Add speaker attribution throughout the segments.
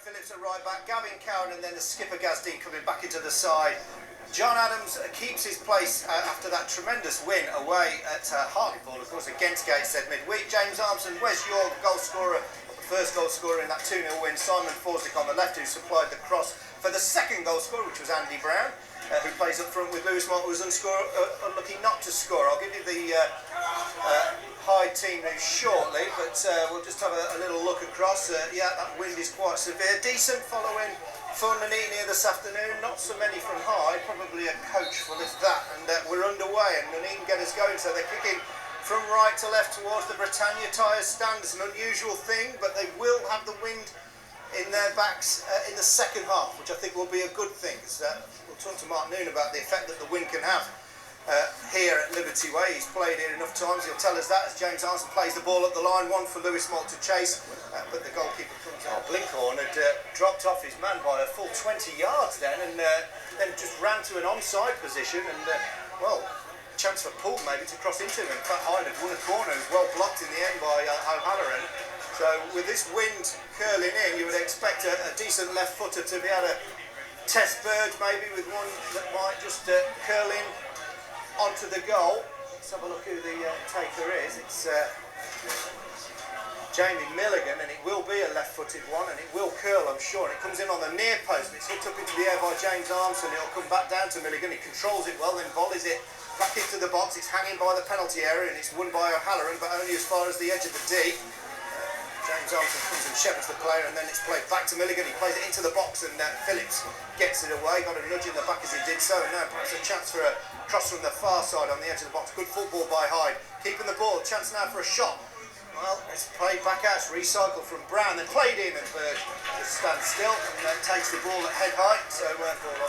Speaker 1: Phillips at right back, Gavin Cowan, and then the skipper Gazdeen coming back into the side. John Adams keeps his place after that tremendous win away at Hartlepool, of course, against Gateshead midweek. James Armstrong, Wes York, goal scorer, the first goal scorer in that 2-0 win. Simon Forsdick on the left, who supplied the cross for the second goal scorer, which was Andy Brown, who plays up front with Lewis Mott, who was unlucky not to score. I'll give you the Hyde team news shortly, but we'll just have a little look across. Yeah, that wind is quite severe. Decent following for Nuneaton here this afternoon. Not so many from Hyde, probably a coach full if that. And we're underway, and Nuneaton get us going, so they're kicking from right to left towards the Britannia tyre stand. It's an unusual thing, but they will have the wind in their backs in the second half, which I think will be a good thing. We'll talk to Mark Noon about the effect that the wind can have here at Liberty Way. He's played here enough times, he'll tell us that, as James Armstrong plays the ball up the line, one for Lewis Mott to chase, but the goalkeeper comes out. Blinkhorn had dropped off his man by a full 20 yards then, and then just ran to an onside position, and well, chance for Poole maybe to cross into him. In fact, Hyde had won a corner, it was well blocked in the end by O'Halloran. So with this wind curling in, you would expect a decent left footer to be able to test Verge maybe with one that might just curl in onto the goal. Let's have a look who the taker is. It's Jamie Milligan, and it will be a left-footed one, and it will curl, I'm sure. And it comes in on the near post, and it's hooked up into the air by James Armstrong. It'll come back down to Milligan. He controls it well, then volleys it back into the box. It's hanging by the penalty area, and it's won by O'Halloran, but only as far as the edge of the D. James Armstrong comes and shepherds the player, and then it's played back to Milligan. He plays it into the box, and Phillips gets it away. Got a nudge in the back as he did so, and now perhaps a chance for a cross from the far side on the edge of the box. Good football by Hyde. Keeping the ball. Chance now for a shot. Well, it's played back out. It's recycled from Brown, then played in, and Verge just stands still and then takes the ball at head height. So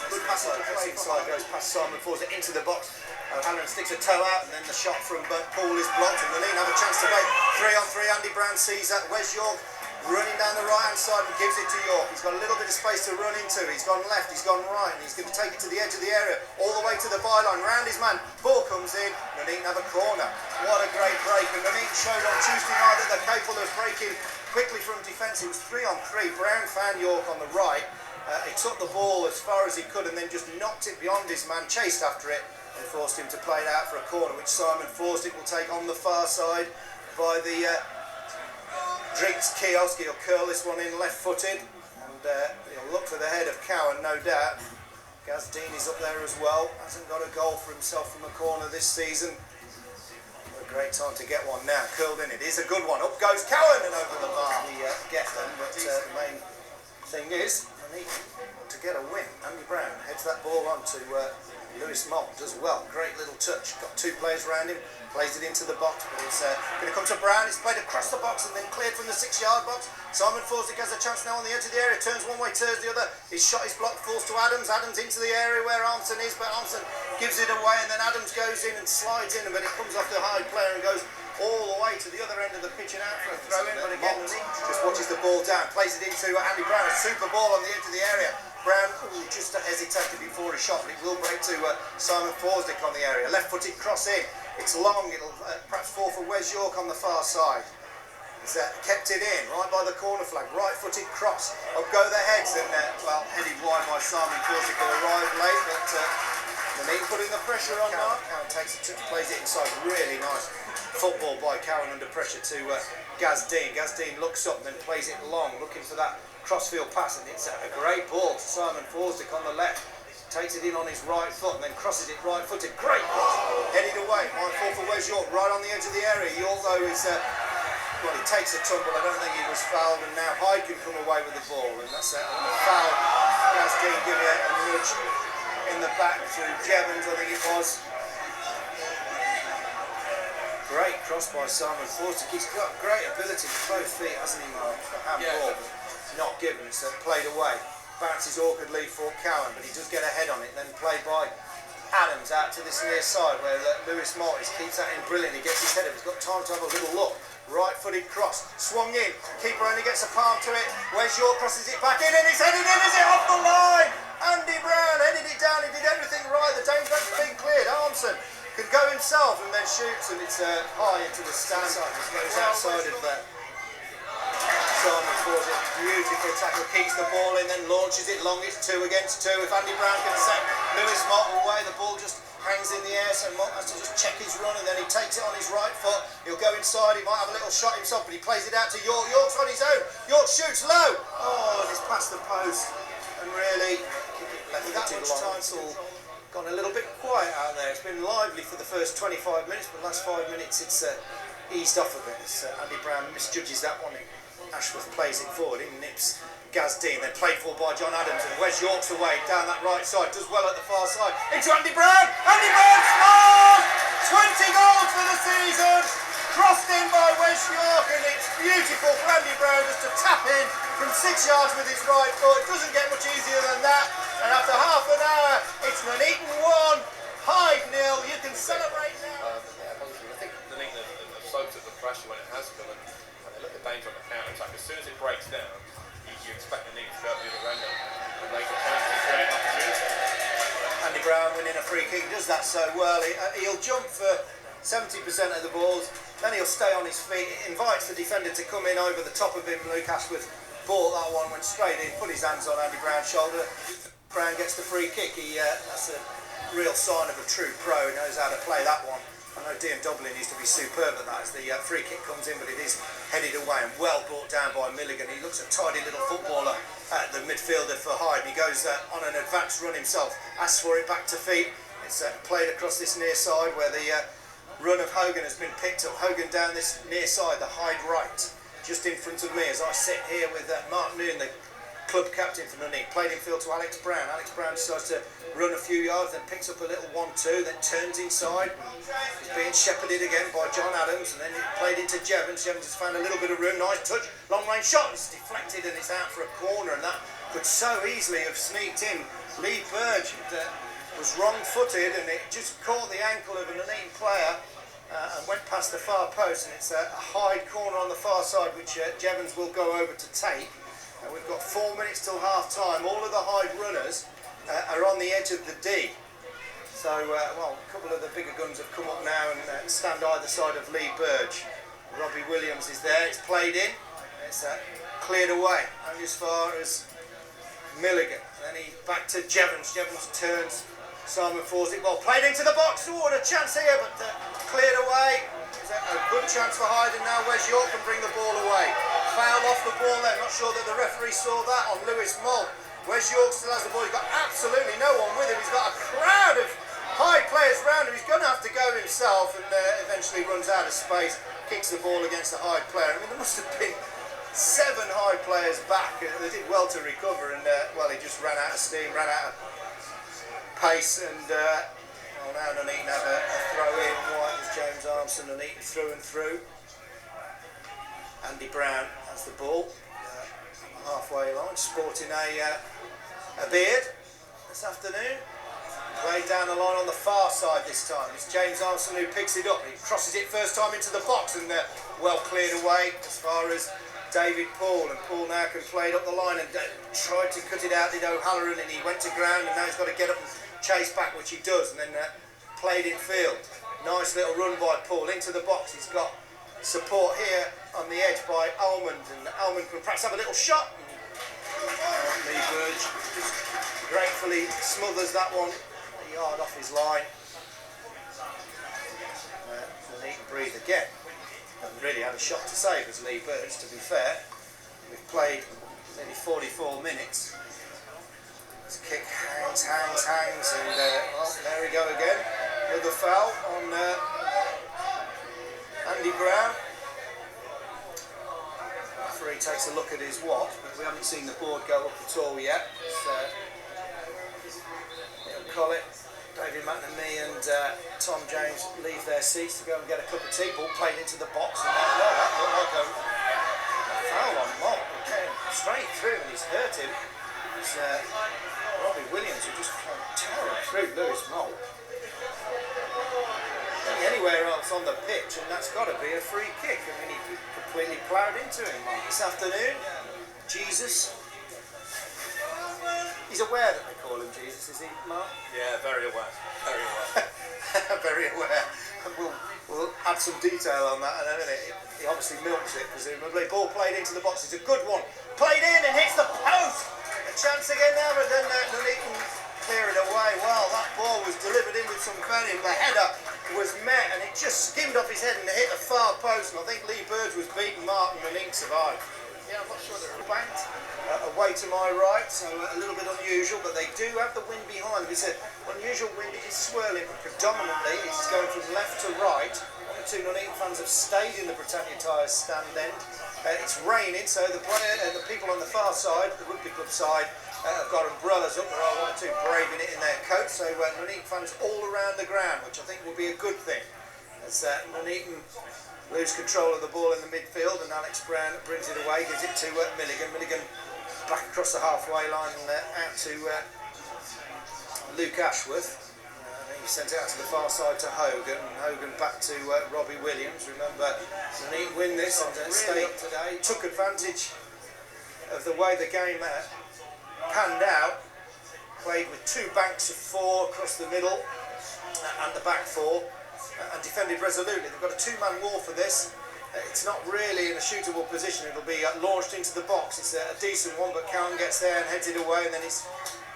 Speaker 1: good pass on the inside, goes past Simon, falls it into the box. O'Halloran sticks a toe out, and then the shot from Poole is blocked, and Nuneaton have a chance to make 3-on-3. Andy Brown sees that. Wes York running down the right hand side and gives it to York. He's got a little bit of space to run into. He's gone left, he's gone right, and he's going to take it to the edge of the area, all the way to the byline, round his man. Ball comes in, Nuneaton have a corner. What a great break, and Nuneaton showed on Tuesday night that they're capable of breaking quickly from defence. It was 3-on-3. Brown found York on the right. He took the ball as far as he could and then just knocked it beyond his man, chased after it, and forced him to play it out for a corner, which Simon Forsdick will take on the far side by the Drinks kiosk. He'll curl this one in left-footed, and he'll look for the head of Cowan, no doubt. Gazdeen is up there as well. Hasn't got a goal for himself from a corner this season. What a great time to get one now. Curled in. It is a good one. Up goes Cowan, and over the bar he gets them. But the main thing is, I need to get a win. Andy Brown heads that ball on to Lewis Mott as well. Great little touch. Got two players around him. Plays it into the box, but it's going to come to Brown. It's played across the box and then cleared from the 6-yard box. Simon Forsdick has a chance now on the edge of the area. Turns one way, turns the other. His shot is blocked, falls to Adams. Adams into the area where Armstrong is, but Armstrong gives it away, and then Adams goes in and slides in, but it comes off the Hyde player and goes all the way to the other end of the pitch and out for a throw in. But again, just watches the ball down, plays it into Andy Brown. A super ball on the edge of the area. Brown just hesitated before a shot, but it will break to Simon Forsdick on the area. Left-footed cross in. It's long. It'll perhaps fall for Wes York on the far side. He's kept it in, right by the corner flag. Right-footed cross. Up go the heads, and well, headed wide by Simon Forsdick, who arrived late, but Nuneaton putting the pressure on now. Cowan takes it, plays it inside. Really nice football by Cowan under pressure to Gazdeen. Gazdeen looks up and then plays it long, looking for that crossfield pass, and it's a great ball to Simon Forsdick on the left. Takes it in on his right foot and then crosses it right-footed. Great cross, headed away. Might fall for Wes York, right on the edge of the area. York, though, is well, he takes a tumble. I don't think he was fouled, and now Hyde can come away with the ball, and that's a foul. Gazdeen give it a nudge in the back through Jevons, I think it was. Great cross by Simon Forsdick. He's got great ability with both feet, hasn't he, Mark? For handball, not given, so played away. Bounces awkwardly for Cowan, but he does get a head on it. Then played by Adams out to this near side where Lewis Mott keeps that in brilliantly. Gets his head up. He's got time to have a little look. Right-footed cross, swung in. Keeper only gets a palm to it. Wes York crosses it back in, and it's headed in. Is it off the line? Andy Brown headed it down. He did everything right. The danger's been cleared. Armstrong can go himself and then shoots, and it's high into the stand. It goes outside of that. Simon throws it, beautiful tackle, keeps the ball in, then launches it long. It's 2 against 2. If Andy Brown can set Lewis Mott away, the ball just hangs in the air, so Mott has to just check his run, and then he takes it on his right foot. He'll go inside, he might have a little shot himself, but he plays it out to York. York's on his own. York shoots low. Oh, and it's past the post. And really, left that much time, it's all gone a little bit quiet out there. It's been lively for the first 25 minutes, but the last 5 minutes it's eased off a bit. Andy Brown misjudges that one. Ashworth plays it forward, he nips Gaz Dean, then played for by John Adams, and Wes York's away down that right side, does well at the far side, into Andy Brown. Andy Brown scores! 20 goals for the season, crossed in by Wes York, and it's beautiful for Andy Brown just to tap in from 6 yards with his right foot. It doesn't get much easier than that, and after half an hour it's Nuneaton 1, Hyde 0. You can celebrate now.
Speaker 2: I think Nuneaton have soaked at the pressure when it has come, and they look at danger on the counter attack. As soon as it breaks down, you expect the Nuneaton to go up the other end and make a chance to create opportunity.
Speaker 1: Andy Brown winning a free kick, he does that so well. He'll jump for 70% of the balls, then he'll stay on his feet. It invites the defender to come in over the top of him. Luke Ashworth bought that one, went straight in, put his hands on Andy Brown's shoulder. Brown gets the free kick. That's a real sign of a true pro. He knows how to play that one. I know Dean Dublin used to be superb at that as the free kick comes in, but it is headed away and well brought down by Milligan. He looks a tidy little footballer, the midfielder for Hyde. He goes on an advanced run himself, asks for it back to feet. It's played across this near side where the run of Hogan has been picked up. Hogan down this near side, the Hyde right, just in front of me as I sit here with Mark Noon, the club captain for Nuneaton. Played infield to Alex Brown. Alex Brown decides to run a few yards, then picks up a little 1-2, then turns inside. He's being shepherded again by John Adams, and then he played into Jevons. Jevons has found a little bit of room. Nice touch, long range shot. It's deflected and it's out for a corner, and that could so easily have sneaked in. Lee Verge was wrong-footed, and it just caught the ankle of a Nuneaton player and went past the far post. And it's a Hyde corner on the far side, which Jevons will go over to take. We've got 4 minutes till half time. All of the Hyde runners are on the edge of the D. So, well, a couple of the bigger guns have come up now and stand either side of Lee Burge. Robbie Williams is there. It's played in. It's cleared away only as far as Milligan. And then he's back to Jevons. Jevons turns. Simon falls it well. Played into the box. Oh, what a chance here, but cleared away. It's a good chance for Hyde, and now Wes York can bring the ball away. Foul off the ball there. Not sure that the referee saw that on Lewis Mull. Wes York still has the ball. He's got absolutely no one with him. He's got a crowd of Hyde players around him. He's going to have to go himself, and eventually runs out of space. Kicks the ball against the Hyde player. I mean, there must have been 7 Hyde players back. They did well to recover, and well, he just ran out of steam, ran out of pace, and well, now Nuneaton have a throw in. White was James Armstrong, Nuneaton through and through. Andy Brown has the ball on the halfway line, sporting a beard this afternoon. Played down the line on the far side this time. It's James Armstrong who picks it up. He crosses it first time into the box, and well cleared away as far as David Paul. And Paul now can play it up the line, and tried to cut it out, did O'Halloran, and he went to ground, and now he's got to get up and chase back, which he does, and then played in field. Nice little run by Paul into the box. He's got support here on the edge by Almond, and Almond can perhaps have a little shot. Lee Burge just gratefully smothers that one a yard off his line. Nuneaton breathe again. Haven't really had a shot to save as Lee Burge, to be fair. We've played nearly 44 minutes. This kick hangs, and well, there we go again. Another foul on Andy Brown. The referee takes a look at his watch, but we haven't seen the board go up at all yet. He'll call it. David McNamee and Tom James leave their seats to go and get a cup of tea. Ball played into the box, and that looked like a foul on Mott. He came straight through, and he's hurt him. It's Robbie Williams who just towering through Lewis Mott. Anywhere else on the pitch, and that's got to be a free kick. I mean, he completely ploughed into him this afternoon. Jesus. He's aware that they call him Jesus, is he, Mark?
Speaker 2: Yeah, very aware. Very aware.
Speaker 1: Very aware. We'll add some detail on that in a minute. He obviously milks it, presumably. Ball played into the box. It's a good one. Played in and hits the post. A chance again now, but then Nuneaton clear it away. Well, that ball was delivered in with some value. The header was met and it just skimmed off his head and hit the far post. And I think Lee Burge was beaten. Mark and Nuneaton survived.
Speaker 2: Yeah, I'm not sure they're
Speaker 1: Banked away to my right, so a little bit unusual, but they do have the wind behind them. It's an unusual wind. It is swirling, but predominantly it's going from left to right. One or two Nuneaton fans have stayed in the Britannia Tyres stand end. It's raining, so the people on the far side, the rugby club side, have got umbrellas up. There are one or two braving it in their coats, so Nuneaton fans all around the ground, which I think will be a good thing. As Nuneaton lose control of the ball in the midfield, and Alex Brown brings it away, gives it to Milligan. Milligan back across the halfway line and out to Luke Ashworth. He sent it out to the far side to Hogan, and Hogan back to Robbie Williams. Remember, Nuneaton win this and stay up today. Took advantage of the way the game panned out. Played with two banks of four across the middle and the back four. And defended resolutely. They've got a two-man wall for this. It's not really in a shootable position. It'll be launched into the box. It's a decent one, but Cowan gets there and heads it away, and then it's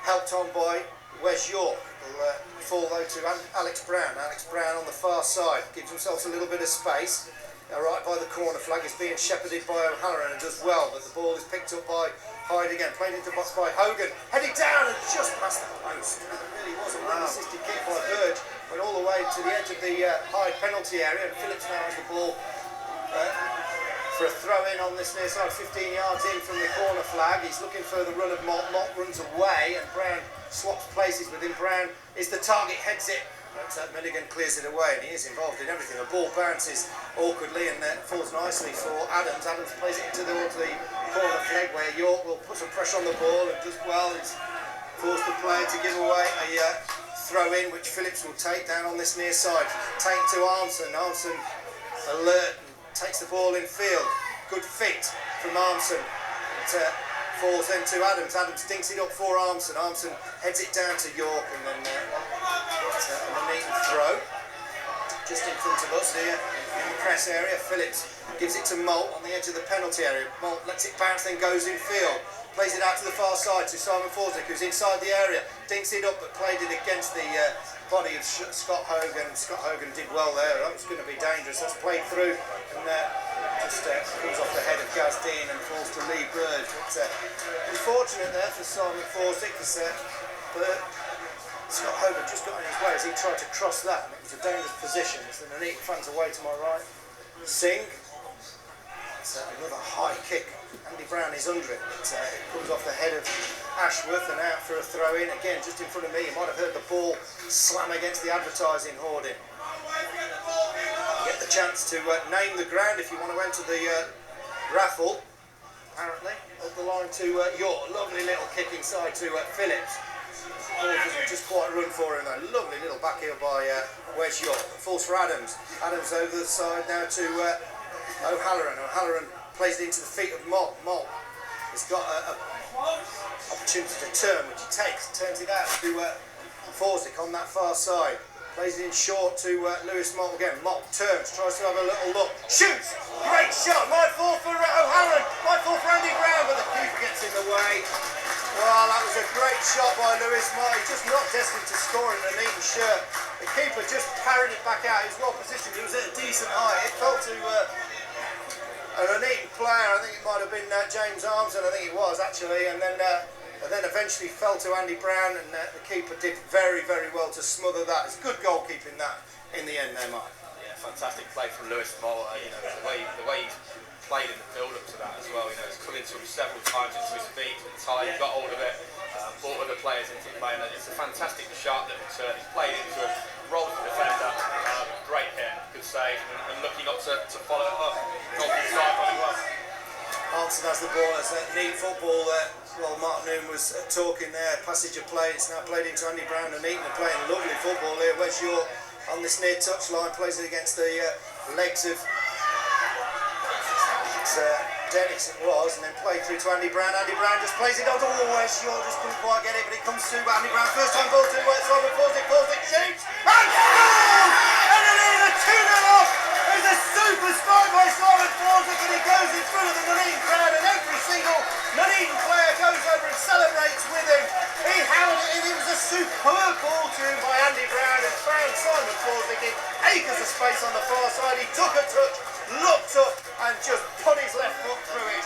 Speaker 1: helped on by Wes York. Will fall though to Alex Brown. Alex Brown on the far side gives himself a little bit of space. Right by the corner flag is being shepherded by O'Halloran and does well, but the ball is picked up by Hyde again. Played into the box by Hogan. Headed down and just past the post. It really was a well-assisted kick by Verge. Went all the way to the edge of the Hyde penalty area, and Phillips now has the ball for a throw-in on this near side, 15 yards in from the corner flag. He's looking for the run of Mott. Mott runs away, and Brown swaps places with him. Brown is the target, heads it, but Milligan clears it away, and he is involved in everything. The ball bounces awkwardly and falls nicely for Adams. Adams plays it into the corner flag, where York will put some pressure on the ball and does well. He's forced the player to give away a throw in, which Phillips will take down on this near side. Take to Armson. Armson alert and takes the ball in field. Good fit from Armson. It falls then to Adams. Adams dinks it up for Armson. Armson heads it down to York, and then it's a Nuneaton throw just in front of us here in the press area. Phillips gives it to Malt on the edge of the penalty area. Malt lets it bounce, then goes in field. Plays it out to the far side to Simon Forsdick, who's inside the area. Dinks it up, but played it against the body of Scott Hogan. Scott Hogan did well there. That was going to be dangerous. That's played through and just comes off the head of Gaz Dean and falls to Lee Burge. It's unfortunate there for Simon Forsdick, but Scott Hogan just got in his way as he tried to cross that, and it was a dangerous position. It's the Nuneaton fans away to my right. Singh. It's another high kick. Andy Brown is under it. It comes off the head of Ashworth and out for a throw in. Again, just in front of me. You might have heard the ball slam against the advertising hoarding. You get the chance to name the ground if you want to enter the raffle. Apparently, up the line to York. Lovely little kick inside to Phillips. Ball doesn't just quite run for him though. Lovely little back heel by Wes York. Falls for Adams. Adams over the side now to O'Halloran. O'Halloran plays it into the feet of Mott. Mott has got an opportunity to turn, which he takes. Turns it out to Forsdick on that far side. Plays it in short to Lewis Mott again. Mott turns, tries to have a little look. Shoots! Great shot! Might fall for O'Halloran. Might fall for Andy Brown, but the keeper gets in the way. Well, that was a great shot by Lewis Mott. He's just not destined to score in a Nuneaton shirt. The keeper just parried it back out. He was well positioned. He was at a decent height. It fell to a Nuneaton player. I think it might have been James Armson. I think it was actually, and then eventually fell to Andy Brown, and the keeper did very, very well to smother that. It's good goalkeeping that in the end there, Mark.
Speaker 2: Yeah, fantastic play from Lewis Mott. The way he's played in the build-up to that as well. He's come into him several times into his feet, been tight, got hold of it, brought other players into play, and it's a fantastic sharp little turn. He's played into it, rolled the defender, great hit, good save, and lucky not to follow it up. Goalkeeper started really well.
Speaker 1: Armson has the ball. It's neat football while Martin Noon was talking there. Passage of play. It's now played into Andy Brown and Nuneaton are playing lovely football here. Wes York on this near touch line plays it against the legs of Dennis, it was, and then played through to Andy Brown. Andy Brown just plays it out. Oh, Wes York just couldn't quite get it, but it comes through. Andy Brown, first time ball to Simon Forsdick. Forsdick shoots and goal! And it is a we're 2-0 off. There's a super strike by Simon Forsyth, and he goes in front of the Nuneaton crowd, and every single Nuneaton player goes over and celebrates with him. He held it in. It was a superb ball to him by Andy Brown, and found Simon Forsyth in acres of space on the far side. He took a touch, looked up, and just put his left foot through it.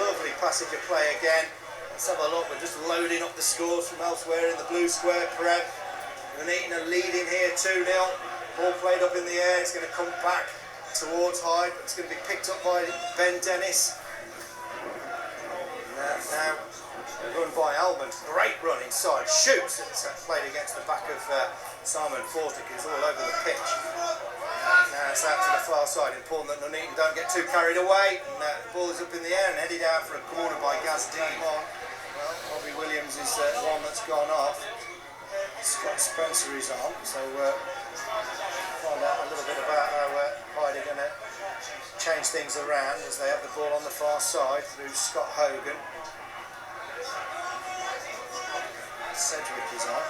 Speaker 1: Lovely passage of play again. Let's have a look. We're just loading up the scores from elsewhere in the blue square. Prem. Nuneaton are leading here 2-0. Ball played up in the air. It's going to come back towards Hyde, but it's going to be picked up by Ben Dennis. Now run by Almond. Great run inside. Shoots. It's played against the back of Simon Forsyth, who's all over the pitch. Now it's out to the far side. Important that Nuneaton don't get too carried away. And the ball is up in the air and headed out for a corner by Gaz Dean. Well, Robbie Williams is one that's gone off. Scott Spencer is on, so find out a little bit about how Hyde are going to change things around as they have the ball on the far side through Scott Hogan. Cedric is on.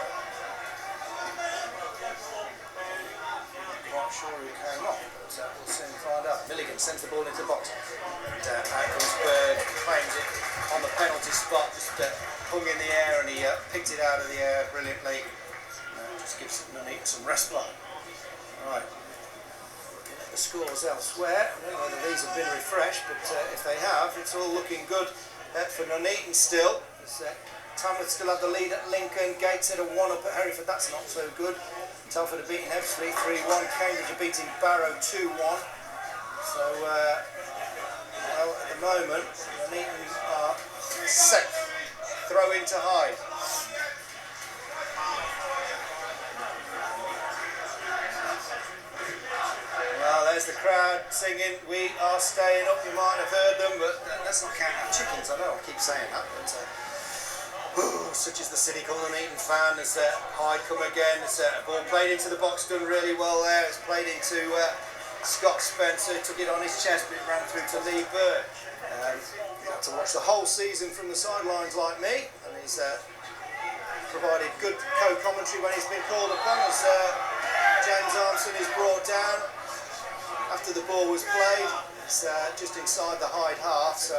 Speaker 1: Not sure who came off, but we'll soon find out. Milligan sends the ball into the box, and out comes Berg, claims it on the penalty spot, just hung in the air, and he picked it out of the air brilliantly. Just gives Nuneaton some respite. Right, looking at the scores elsewhere. I don't know whether these have been refreshed, but if they have, it's all looking good for Nuneaton still. Tamworth still have the lead at Lincoln. Gateshead are 1 up at Hereford. That's not so good. Telford are beating Ebbsfleet 3-1. Cambridge are beating Boro 2-1. So, well, at the moment, Nuneaton are safe. Throw into Hyde. Well, there's the crowd singing, "We are staying up." You might have heard them, but let's not count our chickens. I know I keep saying that, but such is the cynical Nuneaton fan. As Hyde come again, as a ball played into the box, done really well there. It's played into Scott Spencer, took it on his chest, but it ran through to Lee Bird. You have to watch the whole season from the sidelines like me, and he's provided good co-commentary when he's been called upon, as James Armson is brought down after the ball was played. It's just inside the Hyde half, so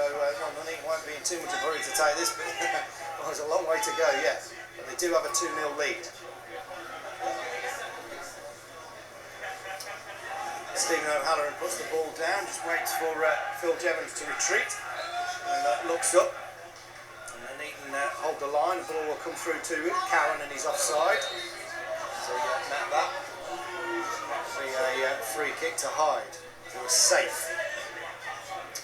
Speaker 1: Nuneaton won't be in too much of a hurry to take this, but well, there's a long way to go yet. But they do have a 2-0 lead. Stephen O'Halloran puts the ball down, just waits for Phil Jevons to retreat, and looks up. And Nuneaton hold the line. The ball will come through to Cowan, and he's offside. So met that. Be a free kick to Hyde. They were safe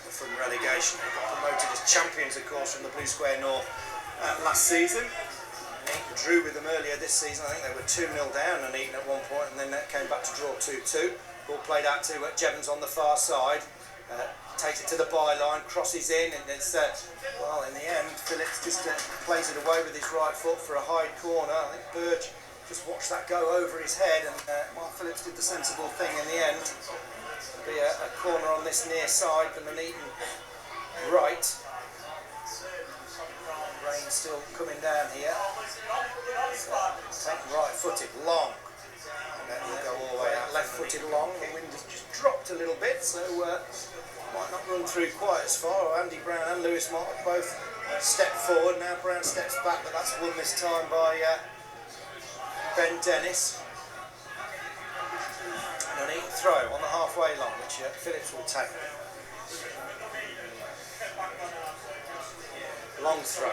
Speaker 1: from relegation. They got promoted as champions, of course, from the Blue Square North last season. Nuneaton drew with them earlier this season. I think they were 2-0 down, Nuneaton at one point, and then that came back to draw 2-2. Ball played out to Jevons on the far side. Takes it to the byline, crosses in, and it's well, in the end, Phillips just plays it away with his right foot for a Hyde corner. I think Verge just watched that go over his head, and Mark Phillips did the sensible thing in the end. It'll be a corner on this near side, the Nuneaton right. Rain still coming down here. Taken right-footed, long. And then we'll go all the way out. Left-footed, long. The wind has just dropped a little bit, so might not run through quite as far. Andy Brown and Lewis Mott both step forward. Now Brown steps back, but that's won this time by Ben Dennis. And a neat throw on the halfway line, which Phillips will take. Long throw,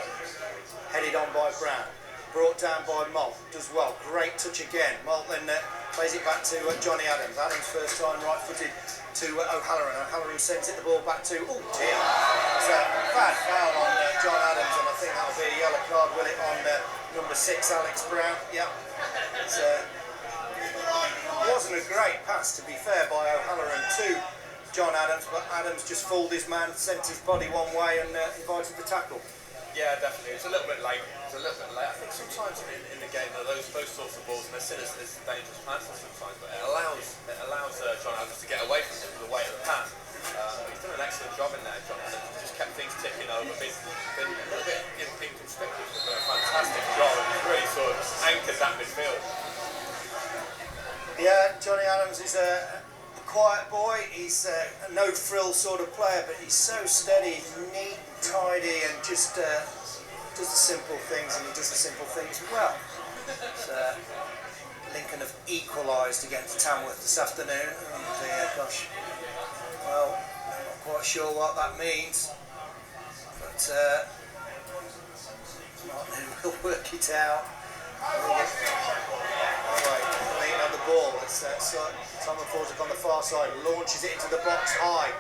Speaker 1: headed on by Brown, brought down by Malt, does well, great touch again. Malt then plays it back to Johnny Adams. Adams first time right-footed to O'Halloran. O'Halloran sends it the ball back to, oh dear, it's a bad foul on John Adams, and I think that'll be a yellow card, will it, on number 6, Alex Brown. Yeah, it wasn't a great pass, to be fair, by O'Halloran to John Adams, but Adams just fooled his man, sent his body one way, and invited the tackle.
Speaker 2: Yeah, definitely. It's a little bit late. I think sometimes in the game, those sorts of balls, and they're seen as dangerous passes sometimes, but it allows John Adams to get away from him with the weight of the pass. He's done an excellent job in there, John Adams. He's just kept things ticking over, been a little bit inconspicuous, but done a fantastic job, and he's really sort of anchored that midfield.
Speaker 1: Yeah, Johnny Adams is a quiet boy. He's a no-frill sort of player, but he's so steady, neat, tidy, and just does the simple things, and he does the simple things well. So, Lincoln have equalised against Tamworth this afternoon, and gosh, well, I'm not quite sure what that means, but Martin will work it out. Alright, Nuneaton on the ball. It's Simon Ford's on the far side, launches it into the box high.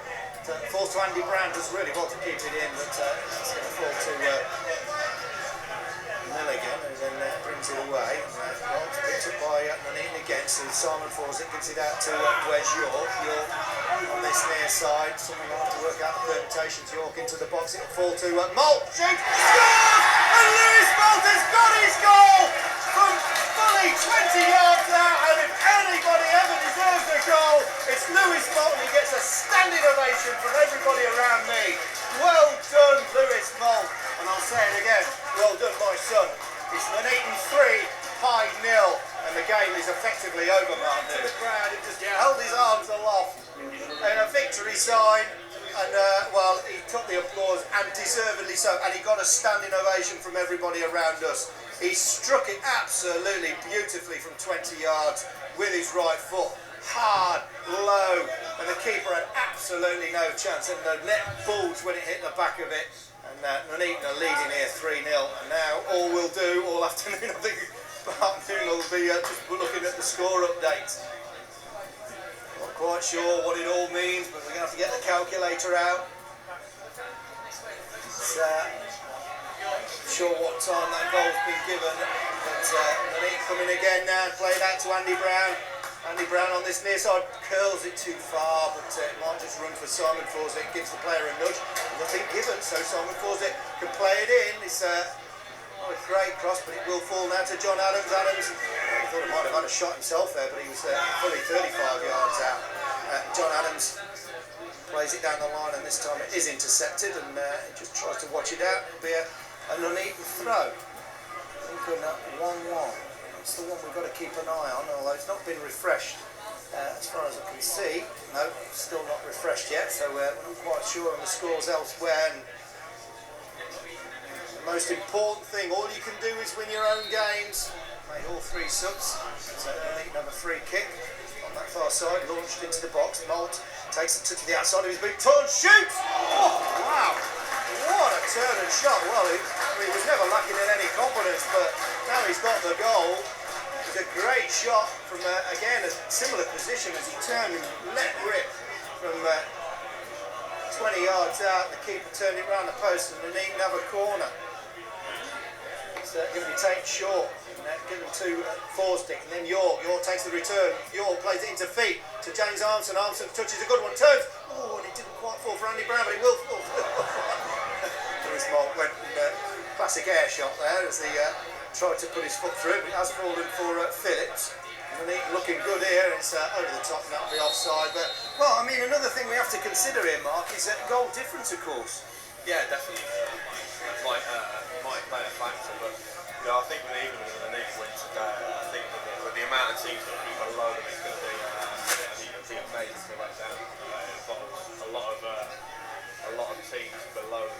Speaker 1: Falls to Andy Brown, does really well to keep it in, but it's going to fall to Milligan, who then brings it away. Well, it's picked up by Nuneaton again, so Simon Ford gives it out to Wes York. York on this near side, someone will have to work out the permutations. York into the box, it'll fall to Malt, shoots, scores! And Lewis Malt has got his goal from fully 20 yards out, and if anybody ever deserves a goal, it's Lewis Malt, and he gets a standing ovation from everybody around me. Well done, Lewis Malt, and I'll say it again, well done, my son. It's Nuneaton 3, Hyde 0, and the game is effectively over, Martin. To the crowd, he just held his arms aloft in a victory sign, and well, he took the applause, and deservedly so, and he got a standing ovation from everybody around us. He struck it absolutely beautifully from 20 yards with his right foot, hard, low, and the keeper had absolutely no chance, and the net bulged when it hit the back of it. And Nuneaton are leading here 3-0, and now all we'll do all afternoon, I think afternoon will be just looking at the score update. Not quite sure what it all means, but we're going to have to get the calculator out. Not sure what time that goal's been given, but Nuneaton coming again now, played out to Andy Brown. Andy Brown on this near side curls it too far, but it might just run for Simon Fawcett, gives the player a nudge. Nothing given, so Simon Fawcett can play it in. It's not a great cross, but it will fall now to John Adams. Adams, I thought he might have had a shot himself there, but he was fully 35 yards out. John Adams plays it down the line, and this time it is intercepted, and he just tries to watch it out. It'll be a Nuneaton throw. Lincoln at 1-1. It's the one we've got to keep an eye on, although it's not been refreshed as far as I can see. No, still not refreshed yet, so we're not quite sure on the scores elsewhere. And the most important thing, all you can do is win your own games. Made all 3 subs, so Nuneaton have a free kick on that far side, launched into the box. Malt takes it to the outside of his big turn, shoots! Oh, wow! What a turn and shot. Well, he was never lacking in any confidence, but now he's got the goal. It was a great shot from, again, a similar position as he turned and let rip from 20 yards out. The keeper turned it round the post, and Nuneaton have a corner. It's going to be taken short, given to Forstick, and then York. York takes the return. York plays it into feet to James Armstrong. Armstrong touches a good one, turns. Oh, and it didn't quite fall for Andy Brown, but it will fall. Lewis Malt went classic air shot there as he tried to put his foot through it, but it has fallen for Phillips. Nuneaton looking good here, it's over the top and that'll be offside. But, well, I mean, another thing we have to consider here, Mark, is goal difference, of course.
Speaker 2: Yeah, definitely. Might play a factor, but you know, I think even with the Nuneaton win today, I think with the amount of teams that are below them, it's going to be amazing to go back down. A lot of teams below them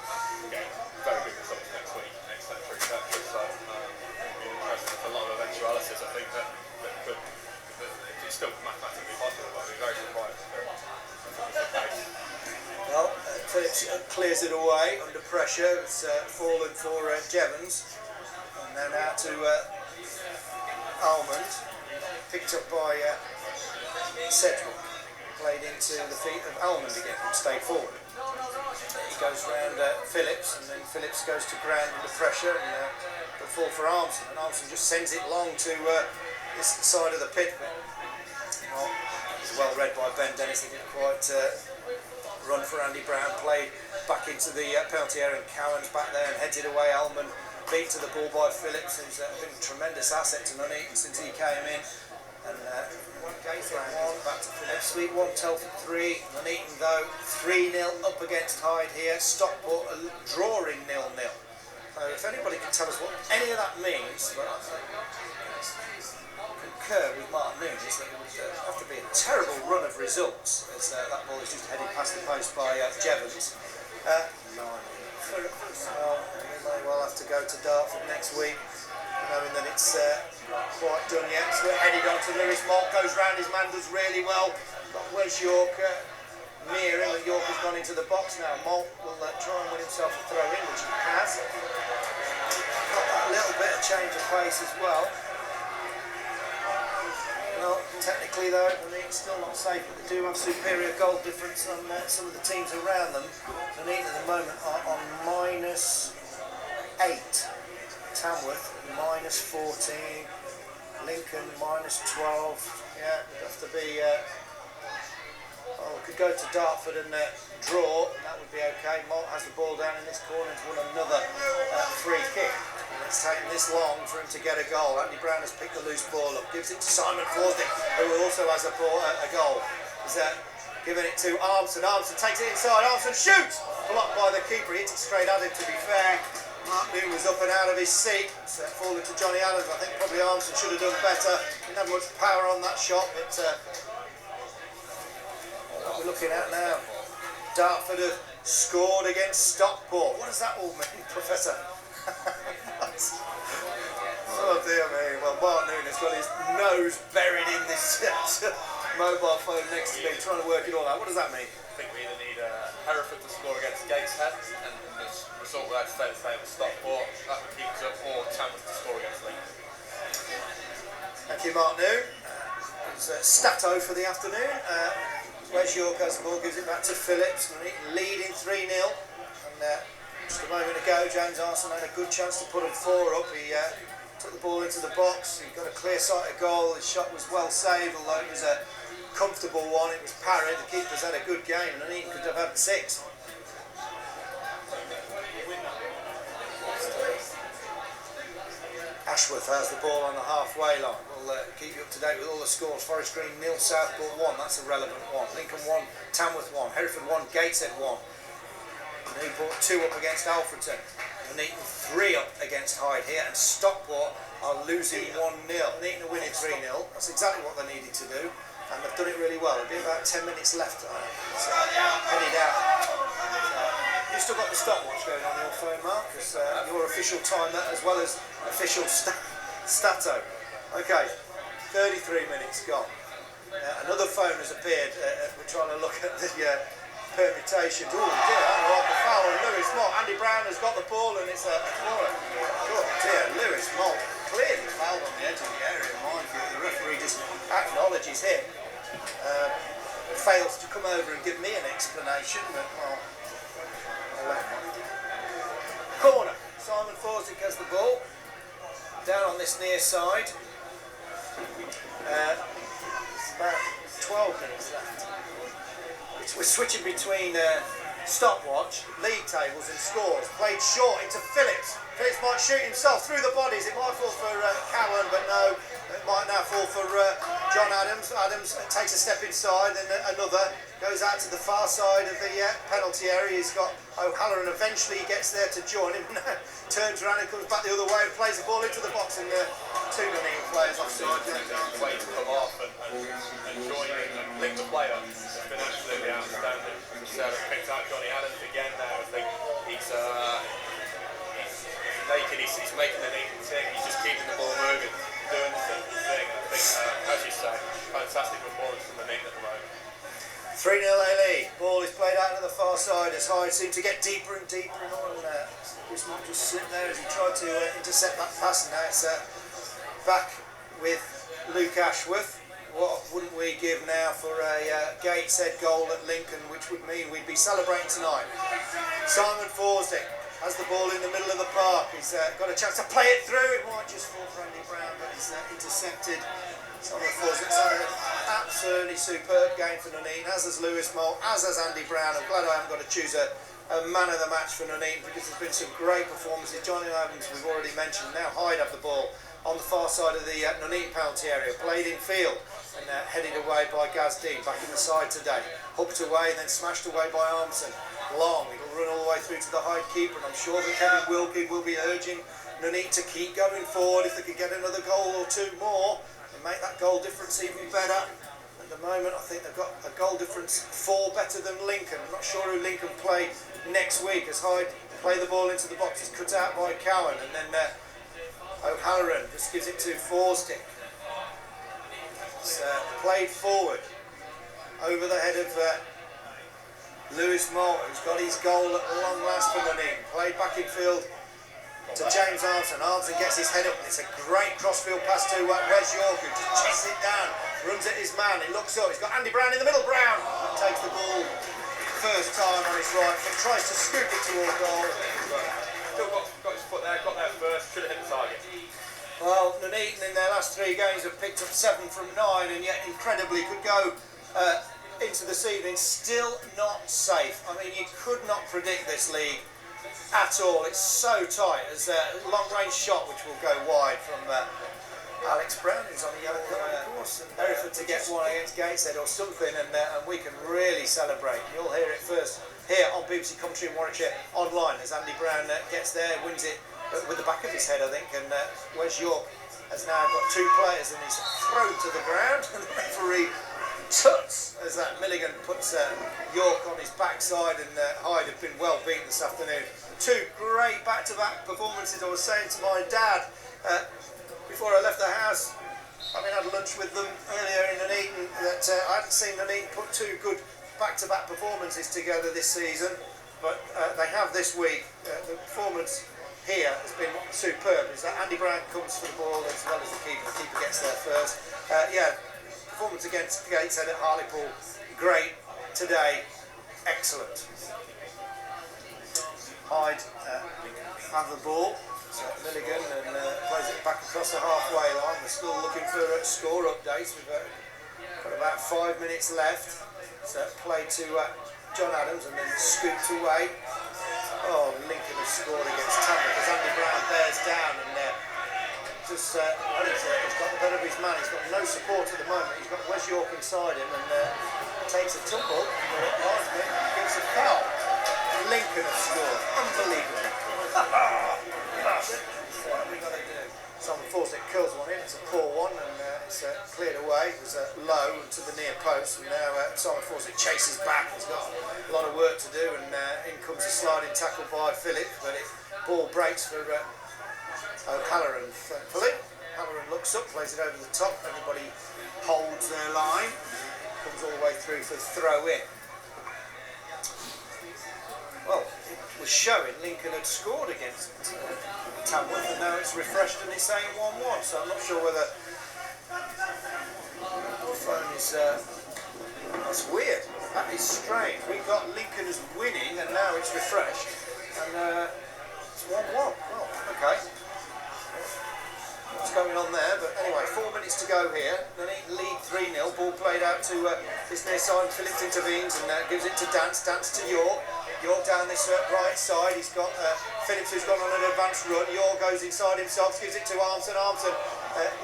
Speaker 2: get very good results next week, next set three sectors. So there's a lot of eventualities. I think that could it's still mathematically possible, but I'd be very surprised if it was the case.
Speaker 1: Well, Phillips clears it away under pressure. It's fallen for Jevons, and then out to Almond, picked up by Sedgwick, played into the feet of Almond again and stayed forward. He goes round Phillips, and then Phillips goes to ground under pressure, and the fall for Armstrong, and Armstrong just sends it long to this side of the pit. Well, it was well read by Ben Dennis. He didn't quite run for Andy Brown, played back into the penalty area, and Cowan's back there and heads it away. Almond beat to the ball by Phillips, who's been a tremendous asset to Nuneaton since he came in. And back to Phillips. Sweet 1, Telford 3. Nuneaton though 3-0 up against Hyde here. Stockport drawing 0-0. if anybody can tell us what any of that means, but I concur with Mark Nunes that it would have to be a terrible run of results as that ball is just headed past the post by Jevons. Well, we may well have to go to Dartford next week, knowing that it's not quite done yet. So headed on to Lewis. Mark goes round his man, does really well. Got Wes York near him, and York has gone into the box now. Malt will try and win himself a throw in, which he has. Got that little bit of change of pace as well. Well, technically though, it's still not safe, but they do have superior goal difference on some of the teams around them. Nuneaton at the moment are on -8. Tamworth -14. Lincoln -12. Yeah, it'd have to be. Well, we could go to Dartford and draw, and that would be okay. Malt has the ball down in this corner and won another free kick. It's taken this long for him to get a goal. Andy Brown has picked the loose ball up, gives it to Simon Forsdick, who also has a goal. He's giving it to Armstrong. Armstrong takes it inside. Armstrong shoots! Blocked by the keeper. He hit it straight at him, to be fair. Mark Newton was up and out of his seat. It's falling to Johnny Adams. I think probably Armstrong should have done better. Didn't have much power on that shot, but what we're looking at now. Dartford have scored against Stockport. What does that all mean, Professor? Oh dear me. Well, Mark Newton has got his nose buried in this mobile phone next to me, trying to work it all out. What does that mean?
Speaker 2: I think we either need Hereford to score against Gateshead, and the result will have to stay the same with Stockport. That would keep us up, or Tamworth to score against Lincoln.
Speaker 1: Thank you, Mark Newton. It's Stato for the afternoon. Wes York has the ball, gives it back to Phillips. Leading 3-0. And just a moment ago, James Arson had a good chance to put him 4 up. He took the ball into the box. He got a clear sighted goal. His shot was well saved, although it was a comfortable one. It was parried. The keeper's had a good game, and he could have had 6. Ashworth has the ball on the halfway line. We'll keep you up to date with all the scores. Forest Green 0, Southport 1. That's a relevant one. Lincoln 1, Tamworth 1, Hereford 1, Gateshead 1. Newport 2 up against Alfreton. Nuneaton 3 up against Hyde here, and Stockport are losing 1-0. Nuneaton are winning 3-0. That's exactly what they needed to do, and they've done it really well. There'll be about 10 minutes left. So headed out. You've still got the stopwatch going on your phone, Mark, because your official timer as well as official Stato. Okay, 33 minutes gone. Another phone has appeared. We're trying to look at the permutation. Oh dear, oh, the foul on Lewis Malt. Andy Brown has got the ball and it's a corner. Oh dear, Lewis Malt clearly fouled on the edge of the area. Mind you, the referee just acknowledges him. Fails to come over and give me an explanation, but well, corner. Simon Forsdick has the ball. Down on this near side. It's about 12 minutes left. We're switching between stopwatch, league tables and scores. Played short into Phillips. Phillips might shoot himself through the bodies. It might fall for Cowan, but no. It might now fall for John Adams. Adams takes a step inside, then another. Goes out to the far side of the penalty area. He's got O'Halloran. Eventually he gets there to join him. Turns around and comes back the other way and plays the ball into the box, and 2 Nuneaton players offside.
Speaker 2: Way to come off and join in and link the player. It's been absolutely outstanding. Picked out Johnny Adams again now. I think he's naked. He's making the Nuneaton tick. He's just keeping the ball moving, doing the simple thing. I think, as you say, fantastic performance from the Nuneaton at the moment.
Speaker 1: 3-0 they lead. Ball is played out to the far side as Hyde seemed to get deeper and deeper and on. This might just slip there as he tried to intercept that pass, and now it's back with Luke Ashworth. What wouldn't we give now for a Gateshead goal at Lincoln, which would mean we'd be celebrating tonight. Simon Forsdick has the ball in the middle of the park. He's got a chance to play it through. It might just fall for Andy Brown, but he's intercepted. Simon Forsdick's had an absolutely superb game for Nuneaton, as has Lewis Malt, as has Andy Brown. I'm glad I haven't got to choose a man of the match for Nuneaton, because there's been some great performances. Johnny Adams, we've already mentioned. Now Hyde have the ball. on the far side of the Nuneaton penalty area, played in field and headed away by Dean, back in the side today. Hooked away, then smashed away by Armson. Long, it'll run all the way through to the Hyde keeper, and I'm sure that Kevin Wilkie will be urging Nuneaton to keep going forward if they could get another goal or two more and make that goal difference even better. At the moment, I think they've got a goal difference 4 better than Lincoln. I'm not sure who Lincoln play next week as Hyde play the ball into the box. It's cut out by Cowan, and then O'Halloran just gives it to Forstick. It's played forward over the head of Lewis Moore, who's got his goal at long last for Nuneaton. Played back in field to James Armson. Armson gets his head up, and it's a great crossfield pass to Wes York, who just chases it down, runs at his man. He looks up, he's got Andy Brown in the middle. Brown takes the ball first time on his right foot, tries to scoop it toward goal.
Speaker 2: Still got his foot there, got there first, should have hit the target.
Speaker 1: Well, Nuneaton in their last 3 games have picked up 7 from 9, and yet incredibly could go into this evening still not safe. I mean, you could not predict this league at all. It's so tight. There's a long-range shot which will go wide from Alex Brown, who's on the yellow card, of course, and Hereford to get one against Gateshead or something, and we can really celebrate. You'll hear it first here on BBC Commentary in Warwickshire online as Andy Brown gets there, wins it with the back of his head, I think, and Wes York has now got 2 players and he's thrown to the ground, and the referee tuts as Milligan puts York on his backside, and Hyde have been well beaten this afternoon. 2 great back-to-back performances. I was saying to my dad before I left the house, having had lunch with them earlier in Nuneaton, that I hadn't seen Nuneaton put 2 good back-to-back performances together this season, but they have this week. The performance here has been superb. Is that Andy Brown comes for the ball as well as the keeper. The keeper gets there first. Performance against Gateshead at Hartlepool, great. Today, excellent. Hyde have the ball. So Milligan and plays it back across the halfway line. We're still looking for score updates. We've got about 5 minutes left. So played to John Adams and then scooped away. Oh, Lincoln has scored against Tamworth as Andy Brown bears down and he's got the better of his man. He's got no support at the moment. He's got Wes York inside him and takes a tumble. Gives a foul. Lincoln has scored. Unbelievable. What have we got to do? Simon Forsyth curls one in. It's a poor one and it's cleared away. It was low to the near post, and now Simon Forsyth chases back. He's got a lot of work to do, and in comes a sliding tackle by Philip, but ball breaks for O'Halloran. Philip Halloran looks up, plays it over the top. Everybody holds their line. Comes all the way through for the throw in. Well, it was showing Lincoln had scored against Tamworth, and now it's refreshed and it's saying 1-1. So I'm not sure whether the phone is. That's weird. That is strange. We got Lincoln as winning, and now it's refreshed, and it's 1-1. Well, okay. What's going on there? But anyway, 4 minutes to go here. Nuneaton lead 3-0. Ball played out to this near side. Phillips intervenes and gives it to Dance. Dance to York. York down this right side. He's got Phillips, who's gone on an advanced run. York goes inside himself, gives it to Armson. Armson,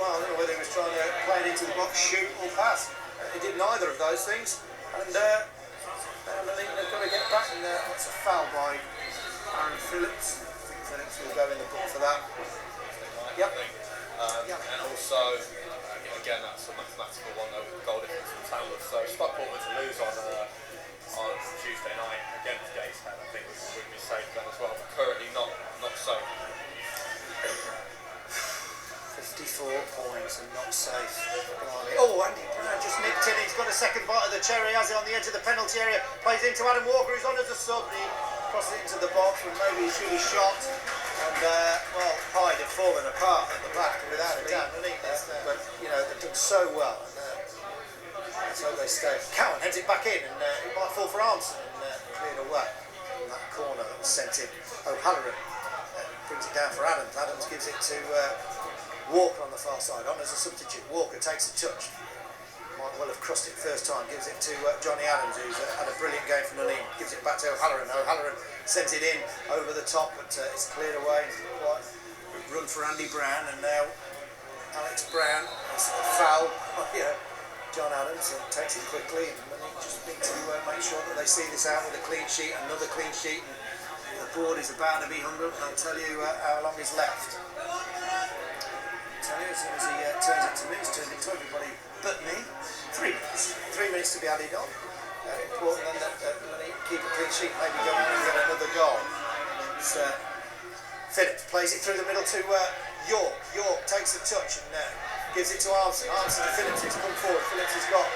Speaker 1: well, I don't know whether he was trying to play it into the box, shoot or pass. He did neither of those things. And Nuneaton have got to get back. And that's a foul by Aaron Phillips. I think Phillips will go in the book for that. Yep.
Speaker 2: And also, again, that's a mathematical one though, with the goal difference from Tamworth. So Stockport were to lose on Tuesday night against Gateshead, I think would be safe then as well. But currently not so.
Speaker 1: 54 points and not safe. Oh, Andy Brown just nicked in. He's got a second bite of the cherry. Has it on the edge of the penalty area. Plays into Adam Walker, who's on as a sub. He crosses it into the box, and maybe he should have shot. And well, Hyde had fallen apart at the back without a doubt. But you know, they've done so well. And so they stay. Cowan heads it back in, and it might fall for Armson and cleared away from that corner that was sent in. O'Halloran brings it down for Adams. Adams gives it to Walker on the far side, on as a substitute. Walker takes a touch. Might well have crossed it first time. Gives it to Johnny Adams, who's had a brilliant game for Nuneaton. Gives it back to O'Halloran. O'Halloran sends it in over the top, but it's cleared away. Quite run for Andy Brown, and now Alex Brown is foul by John Adams and takes it quickly, and they just need to make sure that they see this out with a clean sheet, another clean sheet, and the board is about to be hung up, and I'll tell you how long is left. I'll tell you, as soon as he turns it to me, he's turned it to everybody but me. 3 minutes. 3 minutes to be added on. Important then that they keep a clean sheet, maybe go on and get another goal. It's, Phillips plays it through the middle to York. York takes the touch and gives it to Armstrong. Armstrong to Phillips. He's come forward. Phillips has got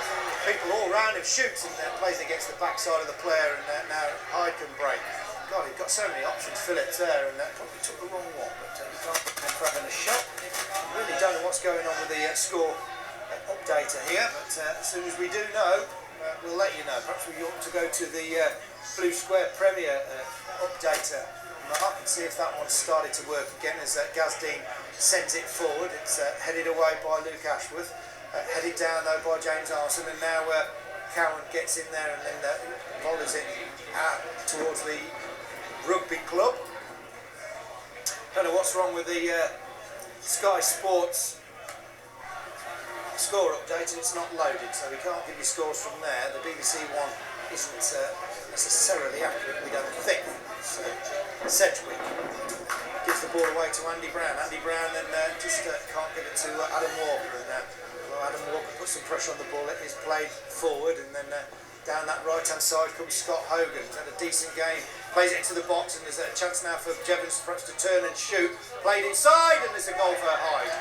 Speaker 1: people all round him, shoots and plays against the backside of the player, and now Hyde can break. God, he's got so many options, Phillips there, and probably took the wrong one, but he can't for having a shot. I really don't know what's going on with the score updater here, but as soon as we do know, we'll let you know. Perhaps we ought to go to the Blue Square Premier updater mark and see if that one's started to work again as Gazdeen sends it forward. It's headed away by Luke Ashworth, headed down though by James Arson, and now Cowan gets in there and then volleys it out towards the rugby club. Don't know what's wrong with the Sky Sports score update, it's not loaded, so we can't give you scores from there. The BBC one isn't necessarily accurate, we don't think. So Sedgwick gives the ball away to Andy Brown. Andy Brown then just can't get it to Adam Walker, and Adam Walker puts some pressure on the ball. It is played forward, and then down that right hand side comes Scott Hogan. He's had a decent game, plays it into the box, and there's a chance now for Jevons perhaps to turn and shoot. Played inside, and there's a goal for Hyde.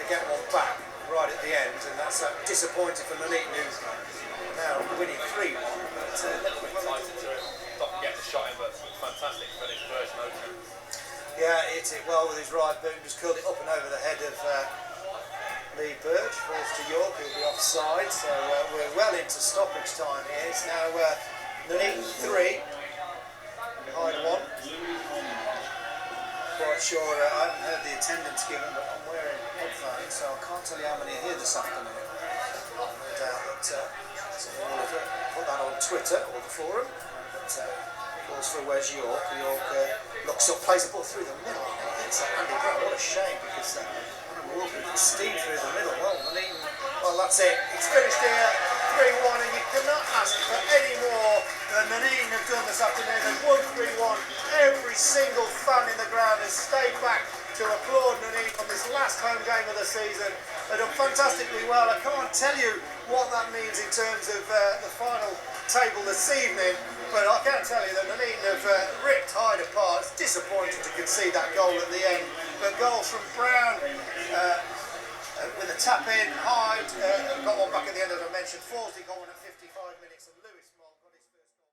Speaker 1: They get one back right at the end, and that's disappointing for Nuneaton, who's now winning 3-1. But
Speaker 2: Not get the shot in, but fantastic finish, verge.
Speaker 1: yeah, hits it well with his right boot, just curled it up and over the head of Lee Burge. Falls to York, who'll be offside, so we're well into stoppage time here. It's now Nuneaton 3, Hyde 1. Quite sure, I haven't heard the attendance given, but I'm wearing headphones, so I can't tell you how many are here this afternoon. No doubt that someone will have put that on Twitter or the forum. But calls for Wes York. York looks up, plays the ball through the middle. It's Andy Brown. What a shame, because Adam Walker can steam through the middle. Well, that's it. It's finished here, 3-1, and you cannot ask for any more than Nuneaton have done this afternoon. They've won 3-1. Every single fan in the ground has stayed back to applaud Nuneaton on this last home game of the season. They've done fantastically well. I can't tell you what that means in terms of the final table this evening, but I can tell you that Nuneaton have ripped Hyde apart. It's disappointing to concede that goal at the end, but goals from Brown with a tap in, Hyde got one back at the end, as I mentioned. Forsey got one at 55 minutes, and Lewis Moll got his first goal.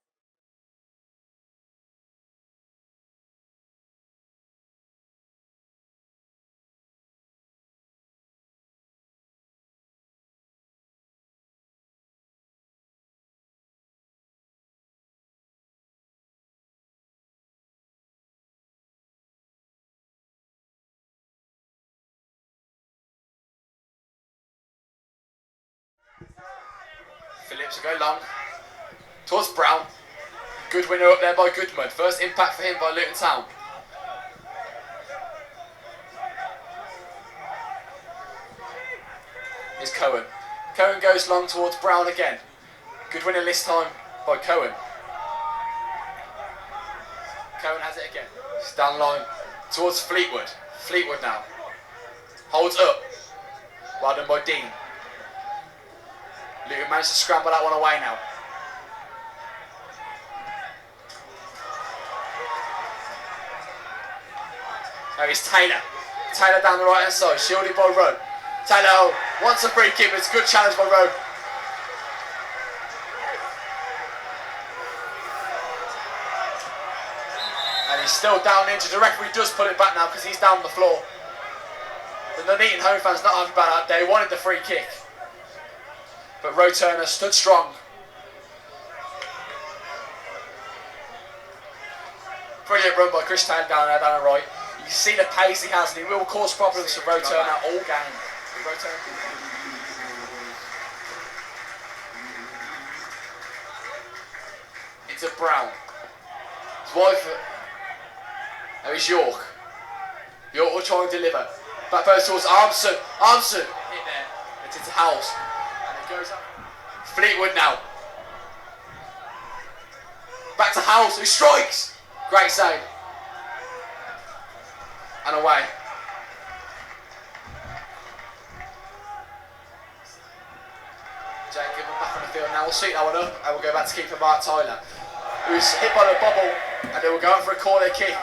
Speaker 2: Phillips will go long towards Brown. Good winner up there by Goodman. First impact for him by Luton Town. Here's Cohen. Cohen goes long towards Brown again. Good winner this time by Cohen. Cohen has it again. It's down line towards Fleetwood. Fleetwood now. Holds up. Well done by Dean. Luton managed to scramble that one away now. Now it's Taylor. Taylor down the right hand side, shielded by Rowe. Taylor wants a free kick, but it's a good challenge by Rowe. And he's still down injured. The referee does pull it back now because he's down on the floor. The Nuneaton home fans not happy about that. They wanted the free kick. But Rowe Turner stood strong. Brilliant run by Chris Taylor down there, down the right. You can see the pace he has, and he will cause problems for Rowe Turner all game. It's a Brown. His wife. There is York. York will try and deliver.
Speaker 3: Back post towards Armstrong. Armstrong hit there. It's into Howells. And it goes up. Fleetwood now. Back to Howells, who strikes. Great save. And away. Jacob back on the field now. We'll sweep that one up and we'll go back to keeper Mark Tyler, who's hit by the bubble, and they will go out for a corner kick.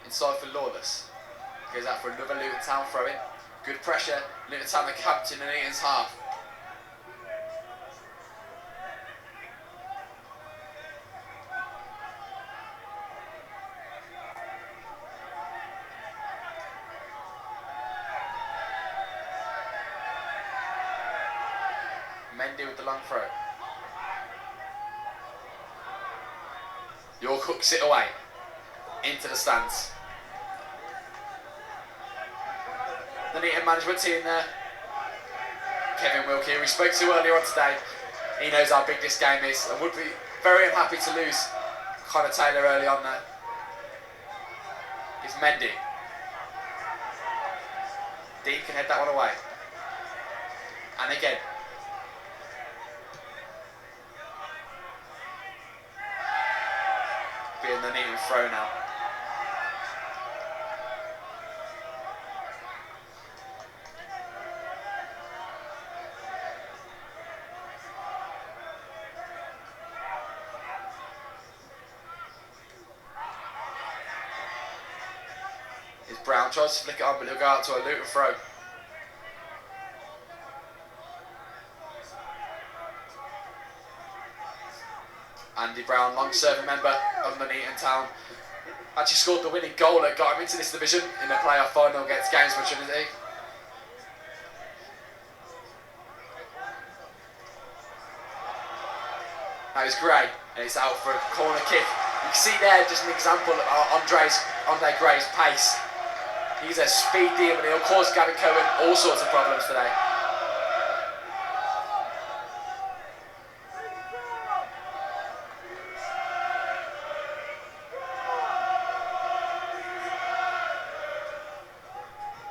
Speaker 3: Inside for Lawless. Goes out for another Luton Town throw in. Good pressure. Luton Town the captain in Nuneaton's half. Mendy with the long throw. York hooks it away into the stands. The Nuneaton management team there. Kevin Wilkie, who we spoke to earlier on today, he knows how big this game is and would be very unhappy to lose Connor Taylor early on there. It's Mendy. Dean can head that one away. And again. Being the Nuneaton throw now. Brown tries to flick it on, but he'll go out to a Luton throw. Andy Brown, long-serving member of Nuneaton Town, actually scored the winning goal that got him into this division in the playoff final against Gainsborough Trinity. That was Gray, and it's out for a corner kick. You can see there just an example of Andre Gray's pace. He's a speed demon, he'll cause Gavin Cohen all sorts of problems today.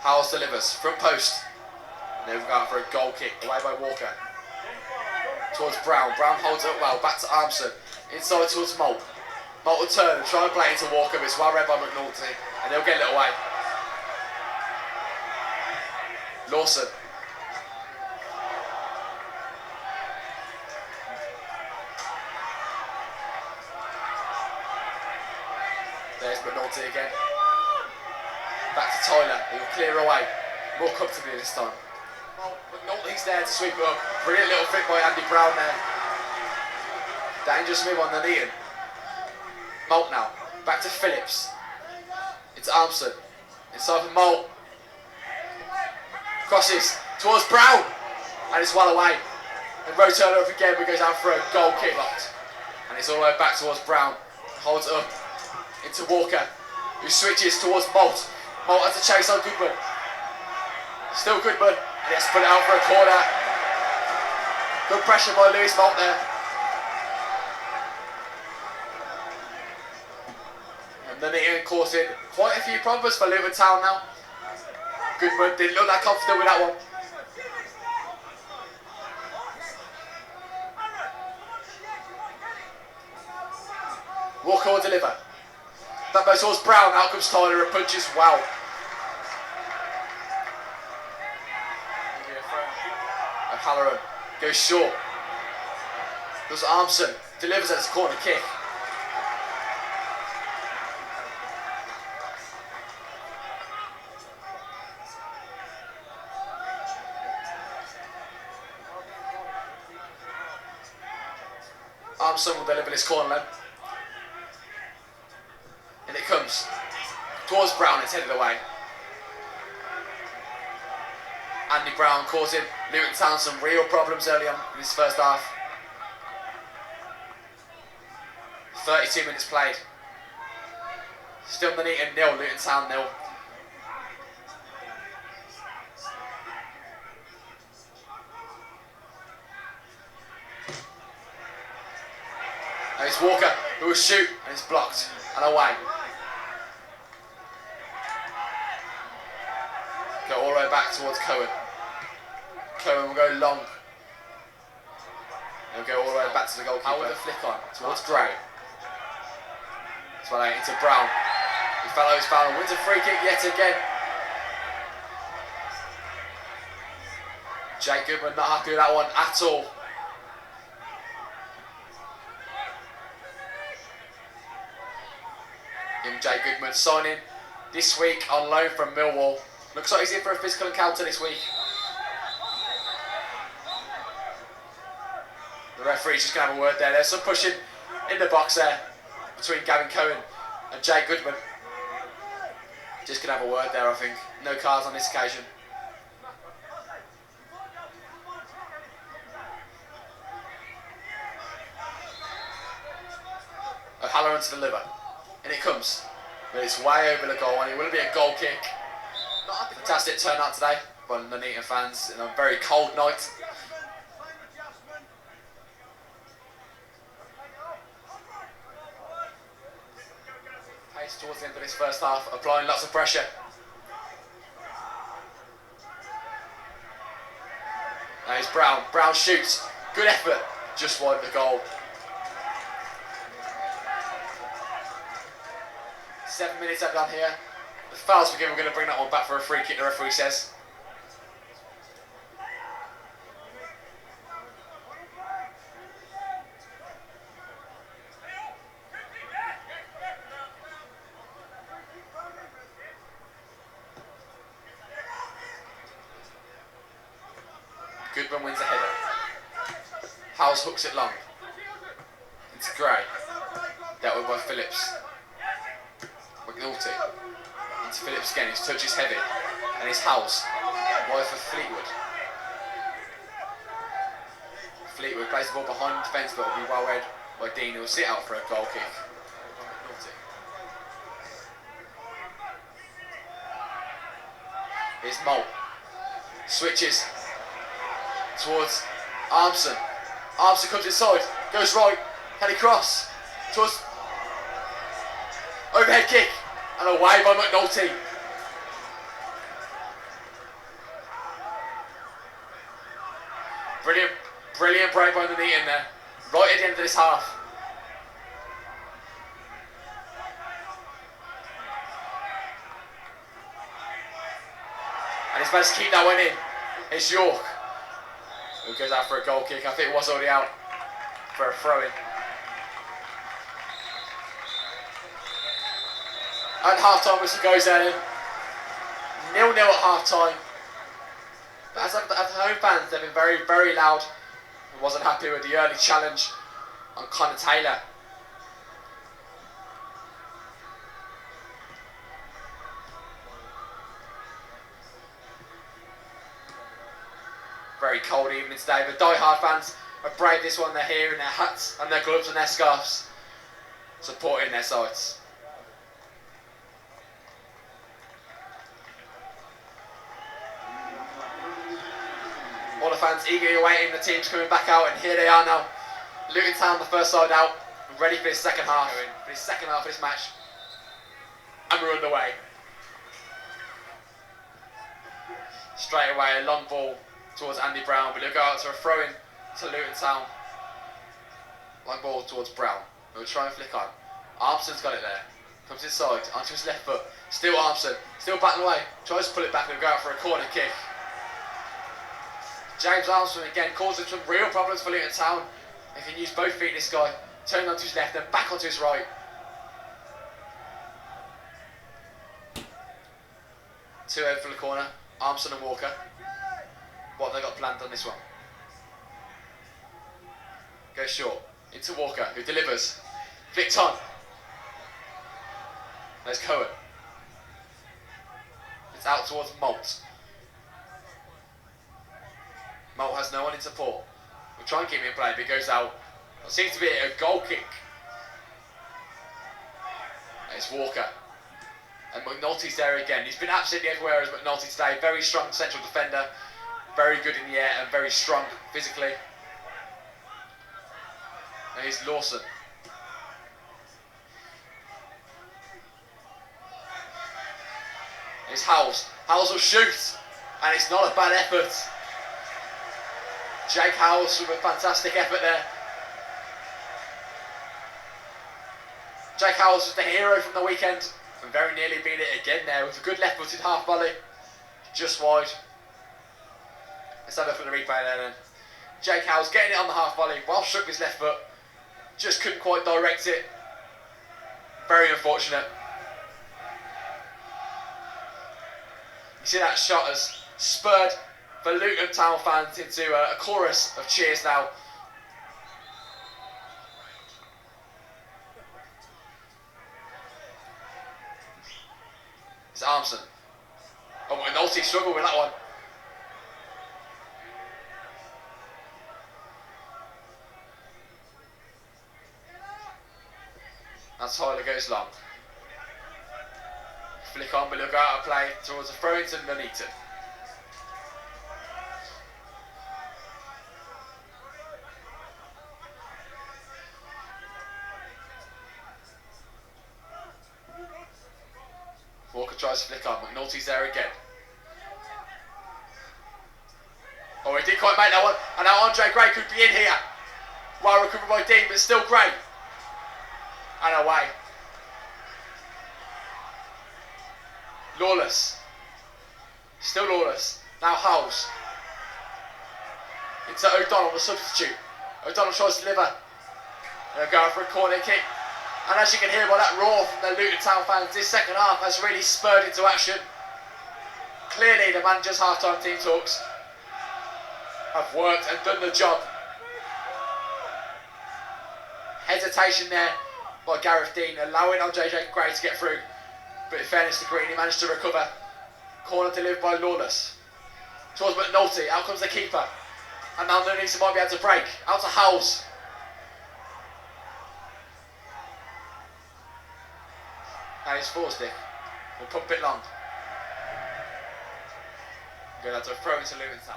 Speaker 3: Howells delivers, front post. And they've gone for a goal kick, away by Walker. Towards Brown, Brown holds it up well, back to Armstrong. Inside towards Malt. Malt will turn and try and play into Walker, but it's well read by McNulty. And they'll get it away. Lawson. There's McNulty again. Back to Tyler, he'll clear away. More comfortably this time. Well, McNulty's there to sweep it up. Brilliant little fit by Andy Brown there. Dangerous move on Nuneaton. Molt now. Back to Phillips. It's Armson. Inside for Molt. Crosses towards Brown. And it's well away. And Roturner up again, but goes out for a goal kick. And it's all the way back towards Brown. Holds it up into Walker, who switches towards Molt. Molt has to chase on Goodman. Still Goodman. And he has to put it out for a corner. Good pressure by Lewis Molt there. And Nuneaton causing quite a few problems for Luton Town now. Goodman didn't look that confident with that one. Walker will deliver. That goes towards Brown. Out comes Tyler and punches. Wow. O'Halloran goes short. Goes Armson. Delivers it as a corner kick. Armson will deliver this corner then. And it comes towards Brown, it's headed away. Andy Brown causing Luton Town some real problems early on in this first half. 32 minutes played. Still Nuneaton 0, Luton Town 0. Now it's Walker who will shoot and it's blocked and away. Go all the way back towards Cohen. Cohen will go long. He'll go all the way back to the goalkeeper. How will the flick on? Towards Gray. It's well out into Brown. He follows foul and wins a free kick yet again. Jake Goodman not happy with that one at all. Jay Goodman signing this week on loan from Millwall. Looks like he's in for a physical encounter this week. The referee's just going to have a word there. There's some pushing in the box there between Gavin Cohen and Jay Goodman. Just going to have a word there, I think. No cards on this occasion. O'Halloran to deliver. And it comes. But it's way over the goal and it will be a goal kick. Not a fantastic turnout today by the Nuneaton fans in a very cold night. Pace towards the end of this first half, applying lots of pressure. Now it's Brown. Brown shoots. Good effort. Just wide of the goal. 7 minutes I've done here. The foul's forgiven, we're going to bring that one back for a free kick, the referee says. Goodman wins a header. Howes hooks it long. It's Gray. Dealt with by Phillips. McNulty. Into Phillips again, his touch is heavy. And his Howes. Wide for Fleetwood. Fleetwood plays the ball behind the defence, but will be well read by Dean, who will sit out for a goal kick. Here's Molt. Switches towards Armson. Armson comes inside, goes right, can he cross? Towards overhead kick, and away by McNulty. Brilliant break by Nuneaton there, right at the end of this half. And he's managed to keep that one in. It's York who goes out for a goal kick. I think it was already out for a throw-in. And half-time whistle goes there in. 0-0 at half time. But as the home fans, they've been very, very loud. I wasn't happy with the early challenge on Connor Taylor. Very cold evening today, but die-hard fans have braved this one. They're here in their hats and their gloves and their scarves, supporting their sides. All the fans eagerly awaiting the teams coming back out, and here they are now. Luton Town, the first side out, ready for this second half. For this second half of this match, and we're underway. Straight away, a long ball towards Andy Brown, but he'll go out to a throw-in to Luton Town. Long ball towards Brown. He'll try and flick on. Armson's got it there. Comes inside, onto his left foot. Still Armson, still backing away. Tries to pull it back and he'll go out for a corner kick. James Armstrong again causing some real problems for Luton Town. He can use both feet, this guy. Turn onto his left, then back onto his right. 2 out for the corner. Armstrong and Walker. What have they got planned on this one? Goes short. Into Walker, who delivers. Flicked on. There's Cohen. It's out towards Malt. Malt has no one in support. We'll try and keep him in play, but he goes out. It seems to be a goal kick. And it's Walker. And McNulty's there again. He's been absolutely everywhere as McNulty today. Very strong central defender. Very good in the air and very strong physically. And here's Lawson. Here's Howells. Howells will shoot. And it's not a bad effort. Jake Howells with a fantastic effort there. Jake Howells was the hero from the weekend and very nearly beat it again there with a good left-footed half volley. Just wide. Let's have a look at the replay there then. Jake Howells getting it on the half volley while struck with his left foot. Just couldn't quite direct it. Very unfortunate. You see that shot has spurred the Luton Town fans into a chorus of cheers now. It's Armson. Oh, McNulty struggled with that one. And Tyler goes long. Flick on, but he'll go out of play towards a throw into Nuneaton. Walker tries to flick on, McNulty's there again. Oh, he didn't quite make that one. And now Andre Gray could be in here. Well recovered by Dean, but still Gray. And away. Lawless. Still Lawless. Now Howells. Into O'Donnell, the substitute. O'Donnell tries to deliver. They'll go for a corner kick. And as you can hear by that roar from the Luton Town fans, this second half has really spurred into action. Clearly the manager's half-time team talks have worked and done the job. Hesitation there by Gareth Dean, allowing JJ Gray to get through. But in fairness to Green, he managed to recover. Corner delivered by Lawless. Towards McNulty, out comes the keeper. And now Nuneaton might be able to break. Out to Howells. And he's forced it. We'll pump it long. Going out to a throw into Luton Town.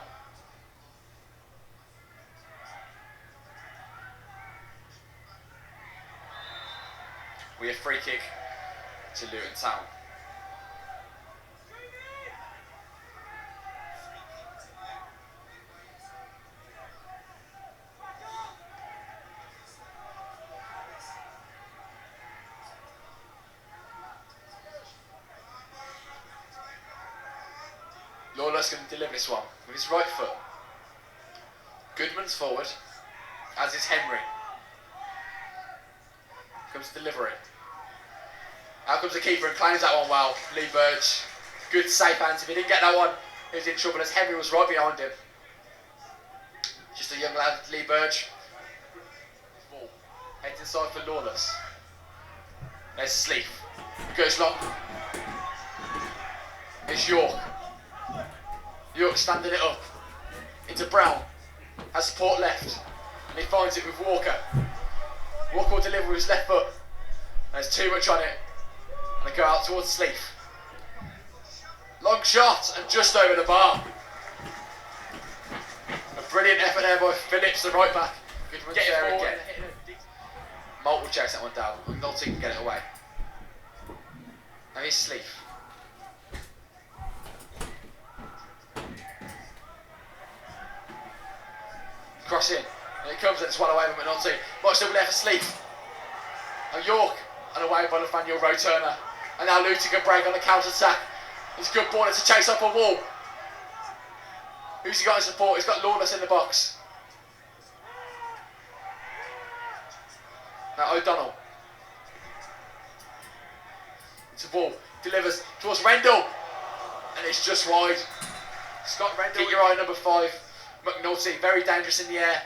Speaker 3: We have free kick to Luton Town. Lawless going to deliver this one with his right foot. Goodman's forward, as is Henry. Comes to deliver it. Out comes the keeper and claims that one well. Verge. Good safe hands. If he didn't get that one, he was in trouble as Henry was right behind him. Just a young lad, Lee Burge. Ball. Heads inside for Lawless. There's Sleep. Goes long. It's York. York standing it up. Into Brown. Has support left. And he finds it with Walker. Walker will deliver with his left foot. There's too much on it. And they go out towards Sleep. Long shot and just over the bar. A brilliant effort there by Phillips, the right back. Good run there again. Malt will chase that one down. Nolte can get it away. Now here's Sleep. Cross in. And it comes and it's one away from McNulty. Much still there for Sleep. And York. And away by Nathaniel Rowe-Turner. And now Luton can break on the counter-attack. It's a good ball, it's a chase up a wall. Who's he got in support? He's got Lawless in the box. Now O'Donnell. It's a ball. Delivers towards Rendell. And it's just wide. Scott Rendell. Keep your eye on number 5. McNulty, very dangerous in the air.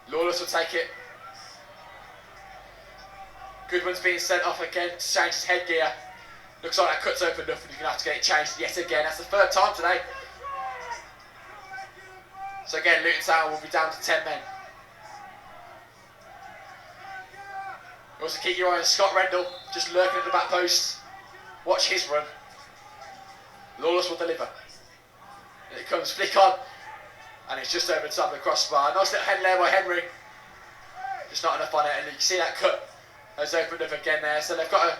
Speaker 3: Lawless will take it. Goodwin's being sent off again to change his headgear. Looks like that cut's opened up and he's going to have to get it changed yet again. That's the 3rd time today. So again, Luton Town will be down to 10 men. You also keep your eye on Scott Rendell, just lurking at the back post. Watch his run. Lawless will deliver. And it comes flick on. And it's just over the top of the crossbar. Nice little head there by Henry. Just not enough on it. And you can see that cut has opened up again there. So they've got to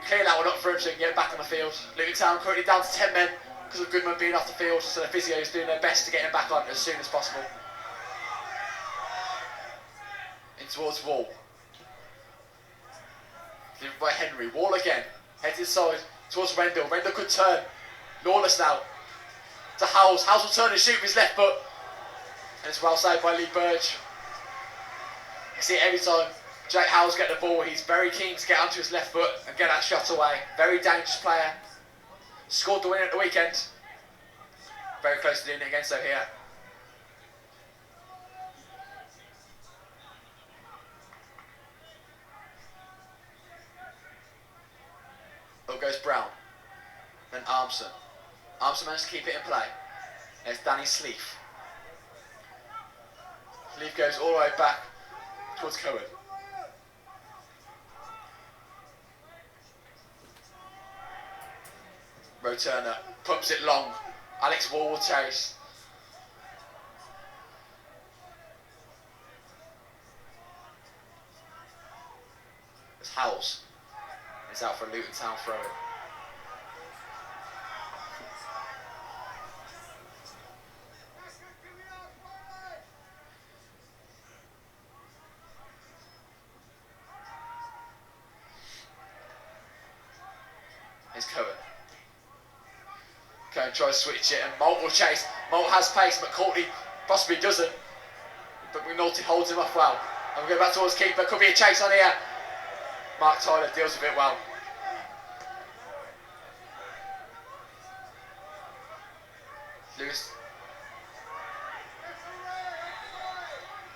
Speaker 3: clear that one up for him so he can get back on the field. Luton Town currently down to 10 men because of Goodman being off the field. So the physio is doing their best to get him back on as soon as possible. In towards Wall. Delivered by Henry. Wall again. Heads inside towards Rendell. Rendell could turn. Lawless now. To Howells. Howells will turn and shoot with his left foot. And it's well saved by Lee Burge. You see it every time Jake Howells get the ball, he's very keen to get onto his left foot and get that shot away. Very dangerous player. Scored the winner at the weekend. Very close to doing it again, so here. Up goes Brown. Then Armson. Armson managed to keep it in play. There's Danny Sleef. Sleef goes all the way back towards Cohen. Rowe-Turner pumps it long. Alex Wall will chase. It's Howells. It's out for a Luton Town throw-in. Here's Cohen. Cohen tries to switch it and Malt will chase. Malt has pace, McCourtney possibly doesn't. But McNulty holds him off well. And we go back towards keeper. Could be a chase on here. Mark Tyler deals with it well. Lewis.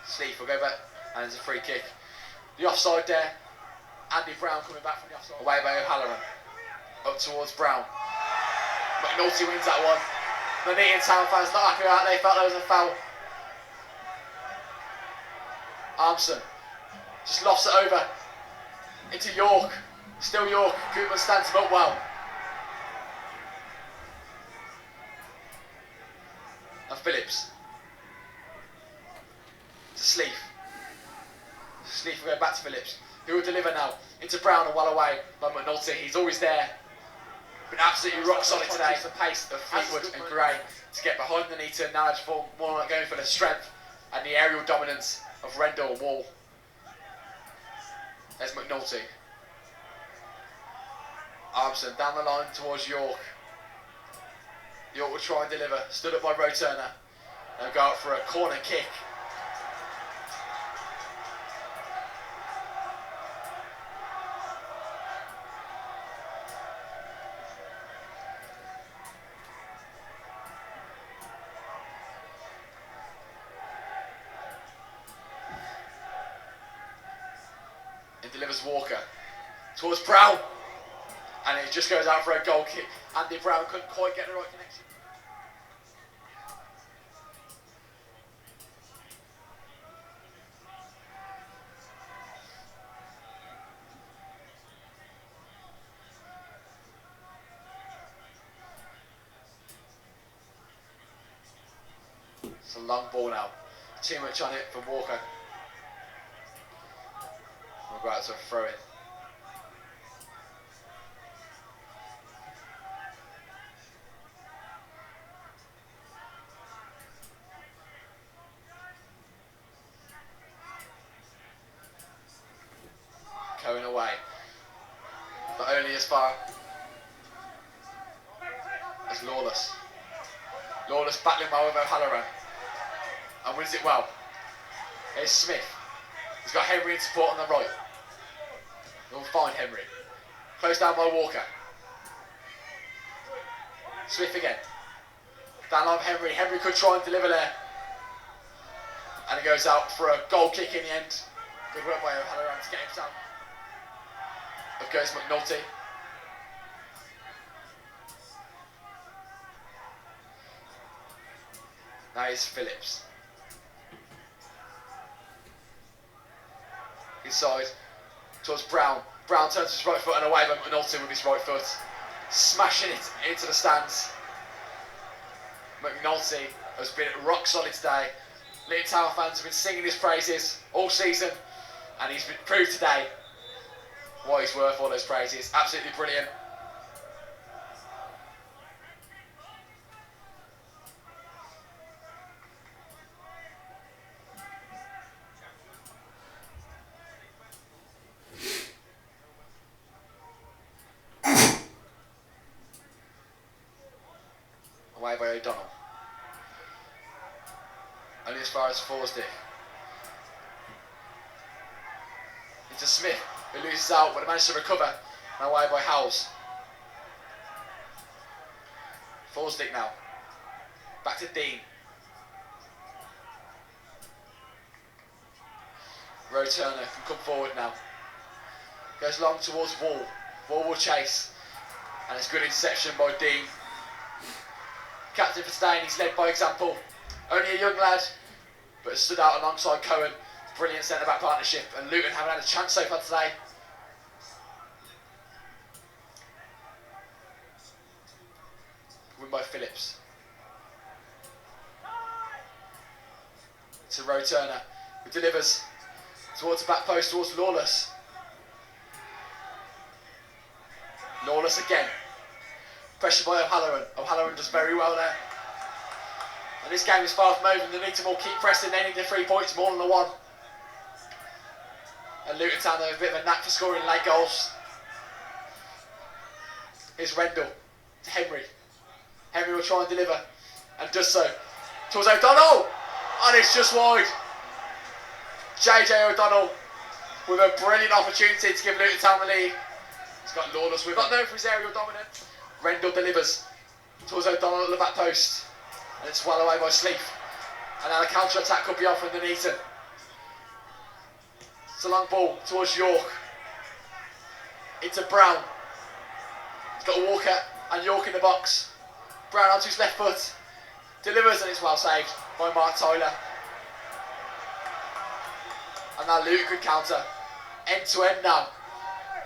Speaker 3: Sleep will go back. And it's a free kick. The offside there. Andy Brown coming back from the offside. Away by O'Halloran. Up towards Brown. McNulty wins that one. The Nuneaton Town fans not happy out. They felt there was a foul. Armson just lofts it over into York. Still York. Goodman stands him up well. And Phillips. To Sleef. Sleef will go back to Phillips. Who will deliver now into Brown and well away by McNulty. He's always there. Been absolutely rock solid today. The pace of Fleetwood and Gray to get behind the Nuneaton. Now just more like going for the strength and the aerial dominance of Rendell and Wall. There's McNulty. Armson down the line towards York. York will try and deliver. Stood up by Rowe-Turner. They'll go out for a corner kick. delivers Walker. Towards Brown. And it just goes out for a goal kick. Andy Brown couldn't quite get the right connection. It's a long ball now. Too much on it for Walker. We'll go out to a throw in. Going away, but only as far as Lawless. Lawless battling well with O'Halloran and wins it well. Here's Smith. He's got Henry in support on the right. He'll find Henry. Closed down by Walker. Smith again. Down on Henry. Henry could try and deliver there. And it goes out for a goal kick in the end. Good work by O'Halloran to get himself. Up goes McNulty. Now it's Phillips. Inside towards Brown. Brown turns his right foot and away by McNulty with his right foot. Smashing it into the stands. McNulty has been rock solid today. Luton Town fans have been singing his praises all season, and he's been proved today why he's worth all those praises. Absolutely brilliant. Away by O'Donnell. Only as far as Forsdick. Into Smith, who loses out but manages to recover. And away by Howells. Forsdick now. Back to Dean. Roe Turner can come forward now. Goes long towards Wall. Wall will chase. And it's good interception by Dean. Captain for today, and he's led by example. Only a young lad, but has stood out alongside Cohen. Brilliant centre-back partnership, and Luton haven't had a chance so far today. Win by Phillips. To Roe Turner, who delivers towards the back post, towards Lawless. Lawless again. Pressure by O'Halloran. O'Halloran does very well there. And this game is far from over. Nuneaton will keep pressing. They need the 3 points more than the 1. And Luton Town have a bit of a knack for scoring late goals. Here's Rendell to Henry. Henry will try and deliver, and does so. Towards O'Donnell! And it's just wide. JJ O'Donnell with a brilliant opportunity to give Luton Town the lead. He's got Lawless with, not known for his aerial dominance. Rendell delivers towards O'Donnell at the back post, and it's well away by Sleep. And now the counter attack could be on from Nuneaton. It's a long ball towards York. Into Brown. He's got Walker and York in the box. Brown onto his left foot. Delivers, and it's well saved by Mark Tyler. And now Luton could counter. End to end now.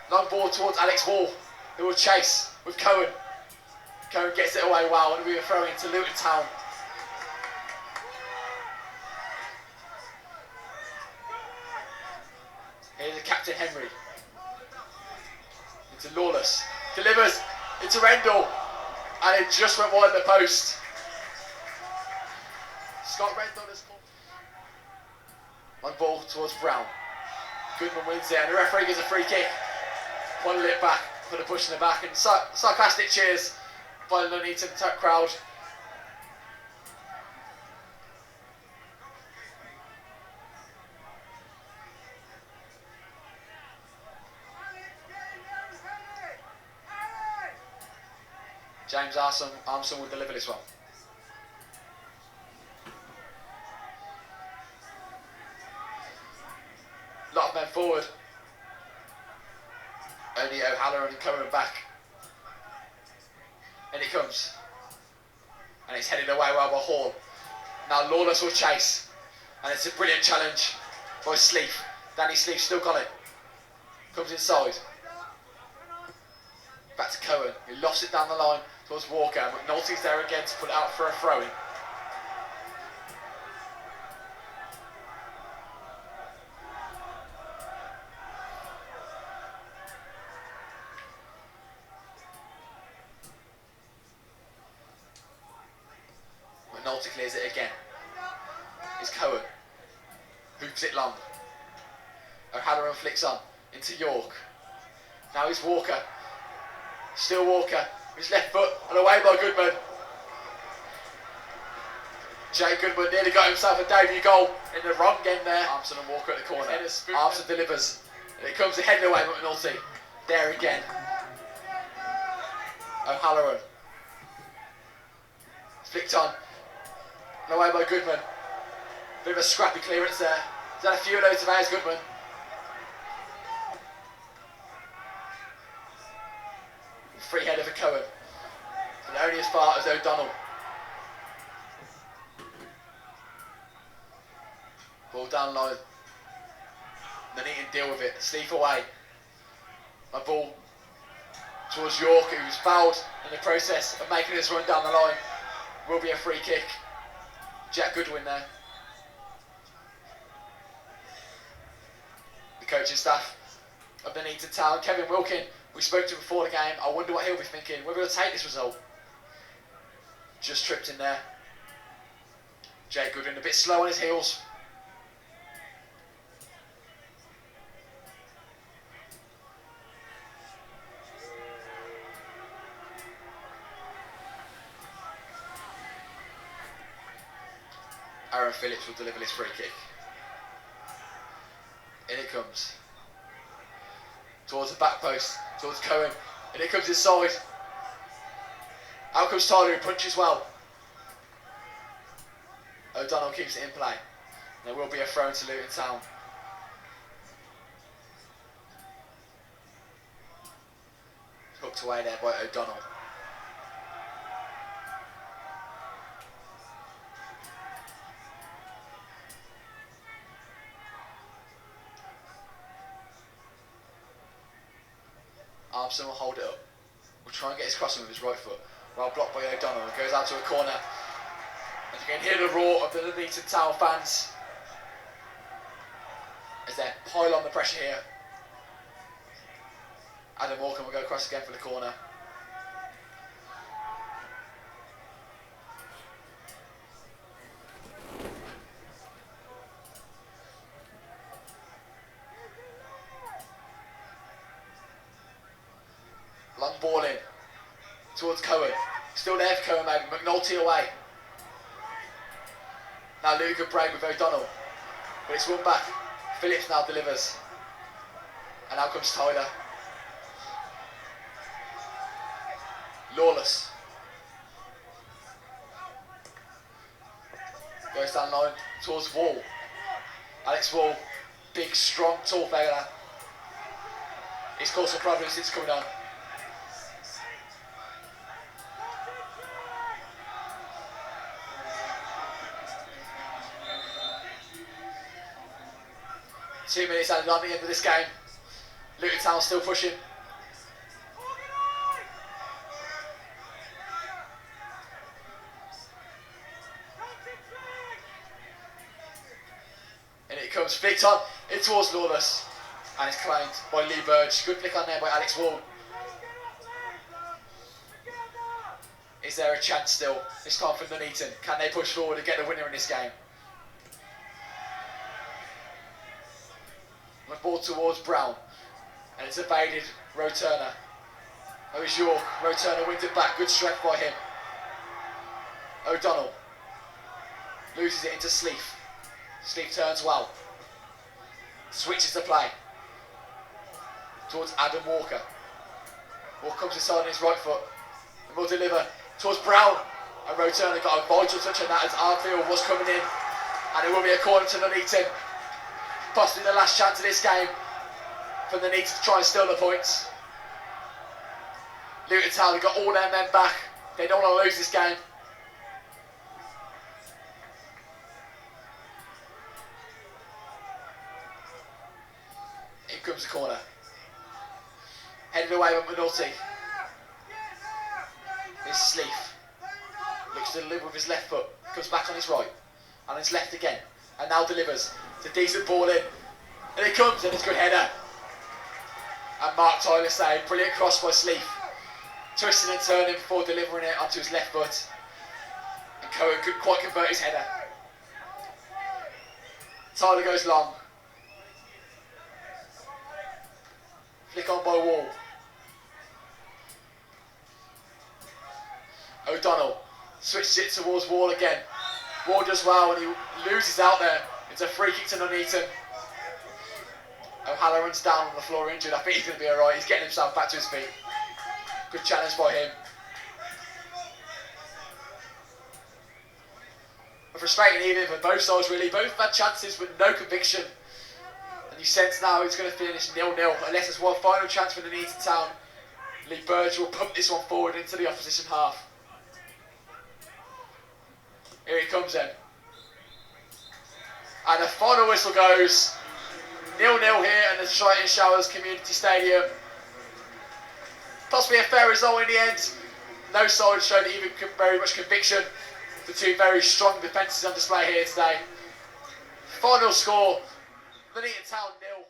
Speaker 3: Long ball towards Alex Wall, who will chase with Cohen. Cohen gets it away well, and we are throwing to Luton Town. Here's the captain Henry. Into Lawless. Delivers into Rendell. And it just went wide of the post. Scott Rendell has called. On ball towards Brown. Goodman wins it, and the referee gives a free kick. Pointed it back, put a push in the back, and sarcastic cheers by the Nuneaton crowd. James Armstrong will deliver this one. A lot of men forward. Only O'Halloran and Cohen back. And it comes. And it's headed away well by Hall. Now Lawless will chase. And it's a brilliant challenge by Sleep. Danny Sleep still got it. Comes inside. Back to Cohen, who lost it down the line towards Walker. McNulty's there again to put it out for a throw-in. McNulty clears it again. It's Cohen. Hoops it long. O'Halloran flicks on into York. Now it's Walker. Still Walker. His left foot and away by Goodman. Jay Goodman nearly got himself a debut goal in the wrong end there. Armstrong and Walker at the corner. Armstrong delivers. And it comes headed away by McNulty. There again. O'Halloran. Flicked on. And away by Goodman. Bit of a scrappy clearance there. He's had a few of those today as Goodman. Free header for Cohen. And only as far as O'Donnell. Ball down low. Nuneaton deal with it. Sleep away. A ball towards York, who's fouled in the process of making his run down the line. Will be a free kick. Jack Goodwin there. The coaching staff of Nuneaton Town. Kevin Wilkin, we spoke to him before the game. I wonder what he'll be thinking. Whether he'll take this result. Just tripped in there. Jay Goodwin a bit slow on his heels. Aaron Phillips will deliver this free kick. In it comes. Towards the back post, towards Cohen. And it comes inside. Out comes Tyler, who punches well. O'Donnell keeps it in play. There will be a throw to Luton Town. Hooked away there by O'Donnell. Armstrong will hold it up. Will try and get his crossing with his right foot. Well blocked by O'Donnell. It goes out to a corner. And you can hear the roar of the Nuneaton Town fans as they pile on the pressure here. Adam Walker will go across again for the corner. Long ball in towards Cohen. Still there for Cohen, maybe. McNulty away. Now Luke can break with O'Donnell. But it's won back. Phillips now delivers. And out comes Tyler. Lawless. Goes down line towards Wall. Alex Wall. Big, strong, tall fella. He's caused some problems since coming on. Two minutes added on the end of this game. Luton Town still pushing. And it comes flicked on in towards Lawless. And it's claimed by Lee Verge. Good flick on there by Alex Wall. Is there a chance still? This time for Nuneaton. Can they push forward and get the winner in this game? The ball towards Brown, and it's evaded Roturner. Oh, it's York. Roturner wins it back. Good strength by him. O'Donnell loses it into Sleep. Sleep turns well. Switches the play towards Adam Walker. Walker comes inside on his right foot and will deliver towards Brown. And Roturner got a vital touch on that as Arfield was coming in, and it will be a corner to Nuneaton. Possibly the last chance of this game for the Nuneaton to try and steal the points. Luton Town have got all their men back. They don't want to lose this game. In comes the corner. Headed away with Minotti. Here's Sleeth. Looks to deliver with his left foot. Comes back on his right. And his left again. And now delivers. It's a decent ball in. And it comes, and it's a good header. And Mark Tyler saved. Brilliant cross by Sleeth. Twisting and turning before delivering it onto his left foot. And Cohen couldn't quite convert his header. Tyler goes long. Flick on by Wall. O'Donnell switches it towards Wall again. Wall does well and he loses out there. It's a free kick to Nuneaton. O'Halloran's down on the floor injured. I think he's going to be alright. He's getting himself back to his feet. Good challenge by him. A frustrating evening for both sides really. Both have had chances with no conviction. And you sense now it's going to finish 0-0 unless there's one final chance for Nuneaton Town. Lee Verge will pump this one forward into the opposition half. Here he comes then. And the final whistle goes. 0-0 here at the Triton Showers Community Stadium. Possibly a fair result in the end. No side showed even very much conviction. The two very strong defences on display here today. Final score, Nuneaton Town 0.